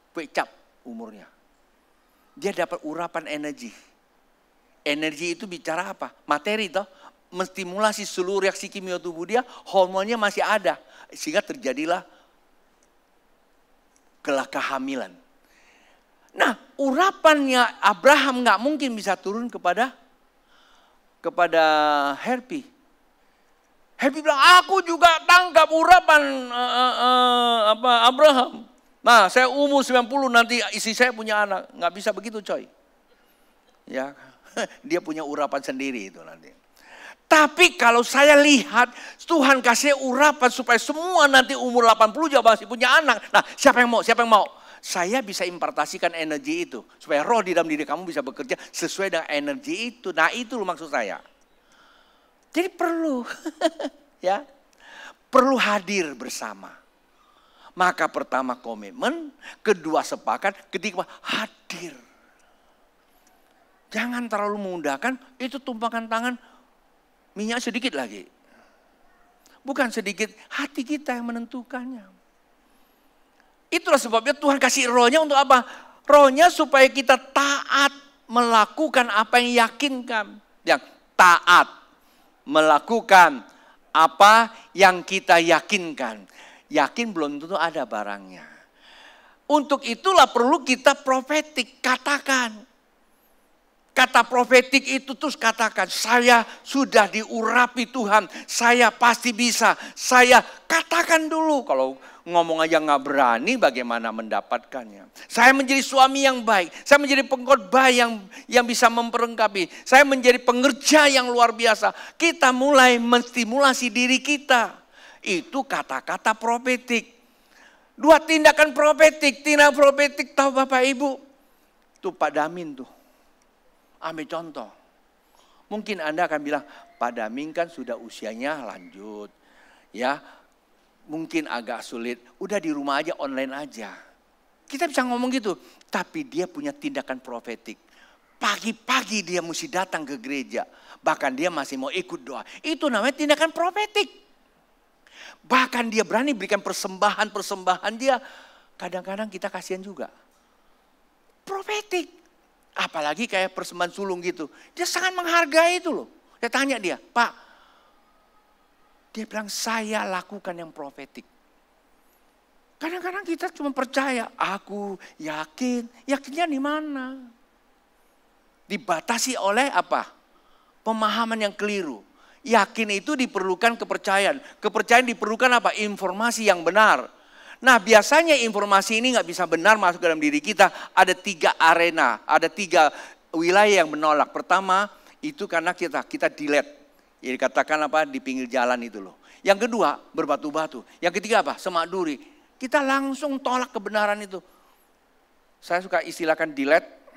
A: pecap umurnya. Dia dapat urapan energi. Energi itu bicara apa? Materi toh. Menstimulasi seluruh reaksi kimia tubuh dia, hormonnya masih ada. Sehingga terjadilah kehamilan. Nah, urapannya Abraham nggak mungkin bisa turun kepada Herpi. Herpi bilang, aku juga tangkap urapan Abraham. Nah, saya umur 90 nanti istri saya punya anak. Nggak bisa begitu coy. Ya, dia punya urapan sendiri itu nanti. Tapi kalau saya lihat Tuhan kasih urapan supaya semua nanti umur 80 juga masih punya anak. Nah, siapa yang mau? Siapa yang mau? Saya bisa impartasikan energi itu. Supaya roh di dalam diri kamu bisa bekerja sesuai dengan energi itu. Nah, itu loh maksud saya. Jadi perlu ya, perlu hadir bersama. Maka pertama komitmen, kedua sepakat, ketiga hadir. Jangan terlalu memudahkan, itu tumpahkan tangan, minyak sedikit lagi. Bukan sedikit, hati kita yang menentukannya. Itulah sebabnya Tuhan kasih rohnya untuk apa? Rohnya supaya kita taat melakukan apa yang yakinkan. Yang taat melakukan apa yang kita yakinkan. Yakin belum tentu ada barangnya. Untuk itulah perlu kita profetik, katakan. Kata profetik itu terus katakan, saya sudah diurapi Tuhan, saya pasti bisa. Saya katakan dulu, kalau ngomong aja nggak berani bagaimana mendapatkannya. Saya menjadi suami yang baik, saya menjadi pengkhotbah yang bisa memperlengkapi. Saya menjadi pengerja yang luar biasa. Kita mulai menstimulasi diri kita. Itu kata-kata profetik. Dua tindakan profetik, tahu Bapak Ibu. Tuh Pak Damin tuh. Ambil contoh. Mungkin Anda akan bilang, Pak Damin kan sudah usianya lanjut. Ya, mungkin agak sulit. Udah di rumah aja, online aja. Kita bisa ngomong gitu. Tapi dia punya tindakan profetik. Pagi-pagi dia mesti datang ke gereja. Bahkan dia masih mau ikut doa. Itu namanya tindakan profetik. Bahkan dia berani berikan persembahan dia. Kadang-kadang kita kasihan juga. Profetik. Apalagi kayak persembahan sulung gitu. Dia sangat menghargai itu loh. Saya tanya dia, Pak. Dia bilang, saya lakukan yang profetik. Kadang-kadang kita cuma percaya. Aku yakin. Yakinnya di mana? Dibatasi oleh apa? Pemahaman yang keliru. Yakin itu diperlukan kepercayaan. Kepercayaan diperlukan apa? Informasi yang benar. Nah, biasanya informasi ini nggak bisa benar masuk dalam diri kita. Ada 3 arena, ada 3 wilayah yang menolak. Pertama, itu karena kita delete. Ya, dikatakan apa? Di pinggir jalan itu loh. Yang kedua, berbatu-batu. Yang ketiga apa? Semak duri. Kita langsung tolak kebenaran itu. Saya suka istilahkan delete,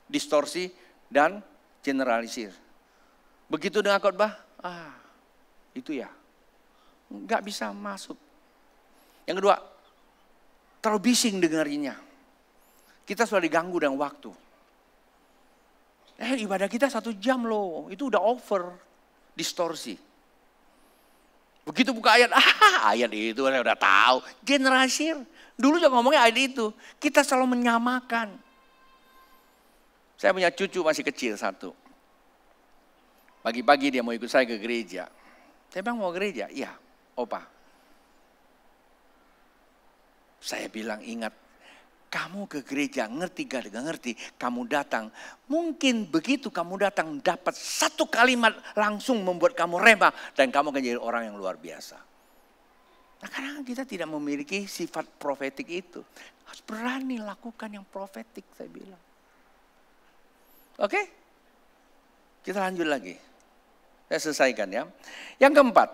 A: distorsi, dan generalisir. Begitu dengan khotbah, itu ya. Nggak bisa masuk. Yang kedua, terlalu bising dengarinya. Kita sudah diganggu dengan waktu. Ibadah kita 1 jam loh, itu udah over, distorsi. Begitu buka ayat, ayat itu saya udah tahu. Generalisir, dulu juga ngomongnya ayat itu. Kita selalu menyamakan. Saya punya cucu masih kecil 1. Pagi-pagi dia mau ikut saya ke gereja. Saya bilang mau gereja? Iya, Opa. Saya bilang ingat, kamu ke gereja ngerti gak ngerti, kamu datang. Mungkin begitu kamu datang dapat 1 kalimat langsung membuat kamu rema. Dan kamu akan jadi orang yang luar biasa. Nah, kadang kita tidak memiliki sifat profetik itu. Harus berani lakukan yang profetik, saya bilang. Oke? Kita lanjut lagi. Saya selesaikan ya. Yang keempat,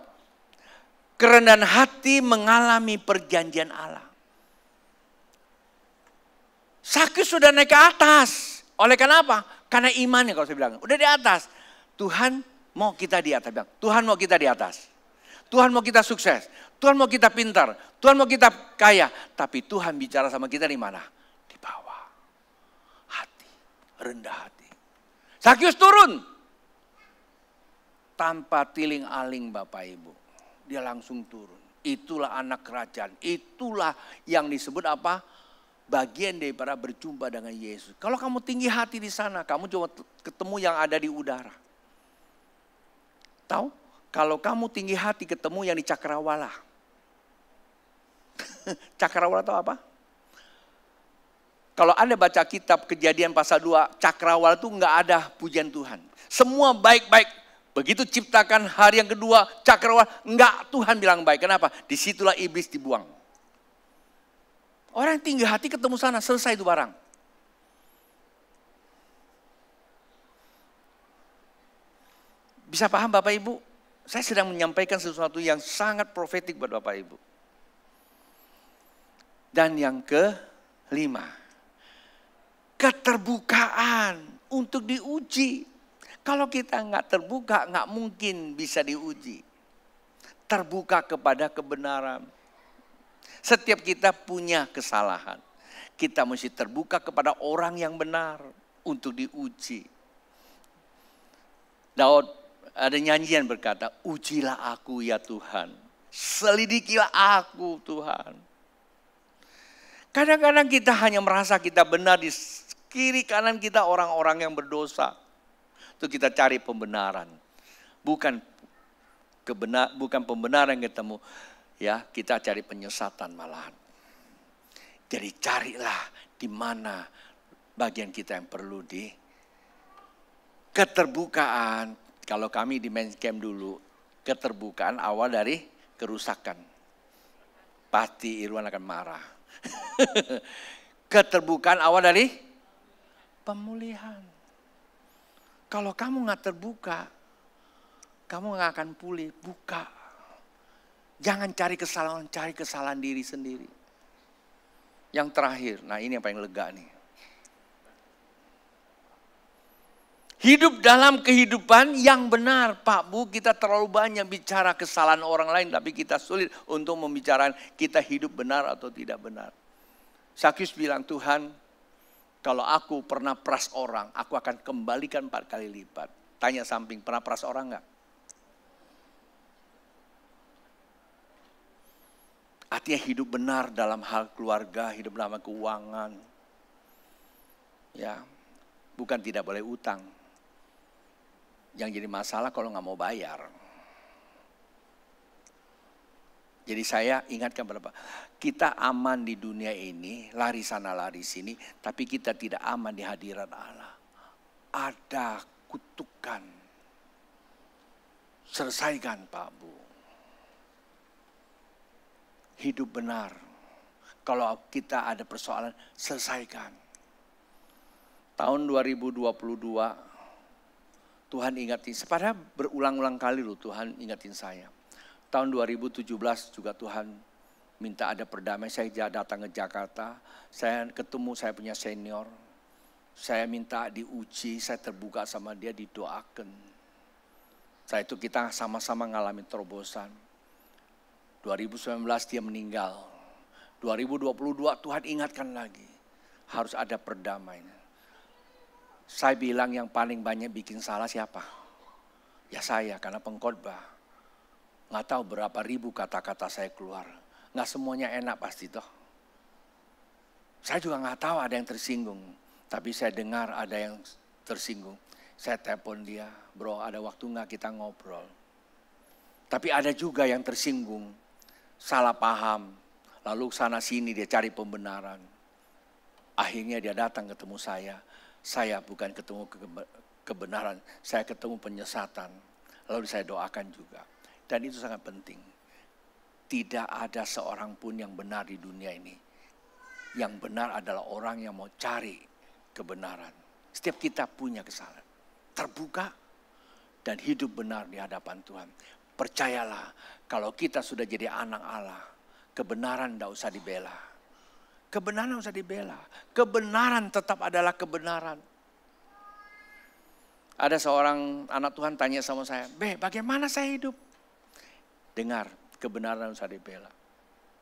A: kerendahan hati mengalami perjanjian Allah. Sakyus sudah naik ke atas. Oleh karena apa? Karena imannya kalau saya bilang. Udah di atas. Tuhan mau kita di atas. Tuhan mau kita di atas. Tuhan mau kita sukses. Tuhan mau kita pintar. Tuhan mau kita kaya. Tapi Tuhan bicara sama kita di mana? Di bawah. Hati. Rendah hati. Sakyus turun. Tanpa tiling-aling Bapak Ibu. Dia langsung turun. Itulah anak kerajaan. Itulah yang disebut apa? bagian daripada berjumpa dengan Yesus. Kalau kamu tinggi hati di sana, kamu cuma ketemu yang ada di udara. Tahu? Kalau kamu tinggi hati ketemu yang di cakrawala. Cakrawala tahu apa? Kalau Anda baca kitab Kejadian pasal 2, cakrawala itu enggak ada pujian Tuhan. Semua baik-baik. Begitu ciptakan hari yang kedua, cakrawala enggak, Tuhan bilang baik. Kenapa? Disitulah iblis dibuang. Orang yang tinggi hati ketemu sana, selesai itu barang. Bisa paham Bapak Ibu? Saya sedang menyampaikan sesuatu yang sangat profetik buat Bapak Ibu. Dan yang kelima, keterbukaan untuk diuji. Kalau kita nggak terbuka, nggak mungkin bisa diuji. Terbuka kepada kebenaran. Setiap kita punya kesalahan. Kita mesti terbuka kepada orang yang benar untuk diuji. Daud ada nyanyian berkata, ujilah aku ya Tuhan. Selidikilah aku Tuhan. Kadang-kadang kita hanya merasa kita benar, di kiri kanan kita orang-orang yang berdosa. Itu kita cari pembenaran. Bukan pembenaran yang ketemu. Ya, kita cari penyesatan malahan. Jadi carilah di mana bagian kita yang perlu di keterbukaan. Kalau kami di Men's Camp dulu, keterbukaan awal dari kerusakan. Pasti Irwan akan marah. Keterbukaan awal dari pemulihan. Kalau kamu nggak terbuka, kamu nggak akan pulih. Buka. Jangan cari kesalahan diri sendiri. Yang terakhir, nah ini yang paling lega nih. Hidup dalam kehidupan yang benar. Pak Bu, kita terlalu banyak bicara kesalahan orang lain, tapi kita sulit untuk membicarakan kita hidup benar atau tidak benar. Sakyus bilang, Tuhan, kalau aku pernah peras orang, aku akan kembalikan 4 kali lipat. Tanya samping, pernah peras orang enggak? Artinya hidup benar dalam hal keluarga, hidup dalam keuangan. Ya, bukan tidak boleh utang. Yang jadi masalah kalau nggak mau bayar. Jadi saya ingatkan pada Pak, kita aman di dunia ini, lari sana lari sini, tapi kita tidak aman di hadirat Allah. Ada kutukan. Selesaikan Pak Bu. Hidup benar. Kalau kita ada persoalan, selesaikan. Tahun 2022, Tuhan ingatin, padahal berulang-ulang kali loh Tuhan ingatin saya. Tahun 2017 juga Tuhan minta ada perdamaian. Saya datang ke Jakarta, saya ketemu saya punya senior. Saya minta diuji, saya terbuka sama dia, didoakan. Saya itu kita sama-sama ngalamin terobosan. 2019 dia meninggal. 2022 Tuhan ingatkan lagi. Harus ada perdamaian. Saya bilang yang paling banyak bikin salah siapa? Ya saya, karena pengkhotbah. Nggak tahu berapa ribu kata-kata saya keluar. Nggak semuanya enak pasti toh. Saya juga nggak tahu ada yang tersinggung. Tapi saya dengar ada yang tersinggung. Saya telepon dia, bro ada waktu nggak kita ngobrol. Tapi ada juga yang tersinggung. Salah paham, lalu sana sini dia cari pembenaran. Akhirnya dia datang ketemu saya bukan ketemu kebenaran, saya ketemu penyesatan. Lalu saya doakan juga. Dan itu sangat penting. Tidak ada seorang pun yang benar di dunia ini. Yang benar adalah orang yang mau cari kebenaran. Setiap kita punya kesalahan. Terbuka dan hidup benar di hadapan Tuhan. Percayalah, kalau kita sudah jadi anak Allah, kebenaran tidak usah dibela. Kebenaran tidak usah dibela. Kebenaran tetap adalah kebenaran. Ada seorang anak Tuhan tanya sama saya, bagaimana saya hidup? Dengar, kebenaran tidak usah dibela.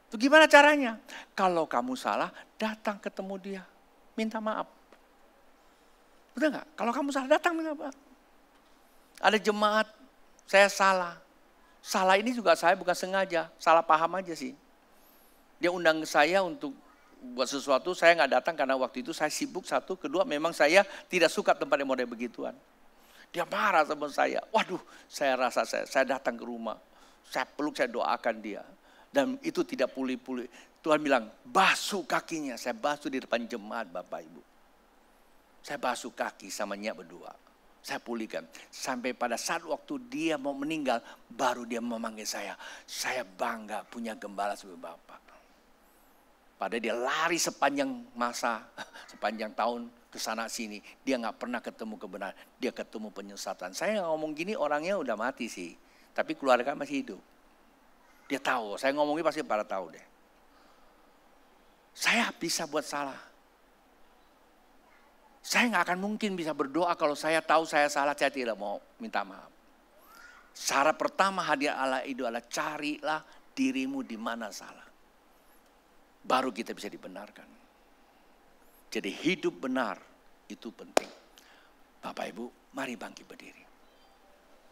A: Itu gimana caranya? Kalau kamu salah, datang ketemu dia, minta maaf. Betul nggak? Kalau kamu salah, datang minta maaf. Ada jemaat, saya salah. Salah ini juga saya bukan sengaja, salah paham aja sih. Dia undang saya untuk buat sesuatu, saya nggak datang karena waktu itu saya sibuk, satu. Kedua, memang saya tidak suka tempat yang model begituan. Dia marah sama saya. Waduh, saya rasa saya datang ke rumah. Saya peluk, saya doakan dia. Dan itu tidak pulih-pulih. Tuhan bilang, basuh kakinya. Saya basuh di depan jemaat Bapak Ibu. Saya basuh kaki sama Nyak berdua. Saya pulihkan. Sampai pada saat waktu dia mau meninggal, baru dia memanggil saya. Saya bangga punya gembala sebagai Bapak. Padahal dia lari sepanjang masa, sepanjang tahun ke sana sini. Dia gak pernah ketemu kebenaran. Dia ketemu penyesatan. Saya ngomong gini orangnya udah mati sih. Tapi keluarga masih hidup. Dia tahu, saya ngomongnya pasti pada tahu deh. Saya bisa buat salah. Saya gak akan mungkin bisa berdoa kalau saya tahu saya salah, saya tidak mau minta maaf. Syarat pertama hadiah Allah itu adalah carilah dirimu di mana salah. Baru kita bisa dibenarkan. Jadi hidup benar itu penting. Bapak Ibu, mari bangkit berdiri.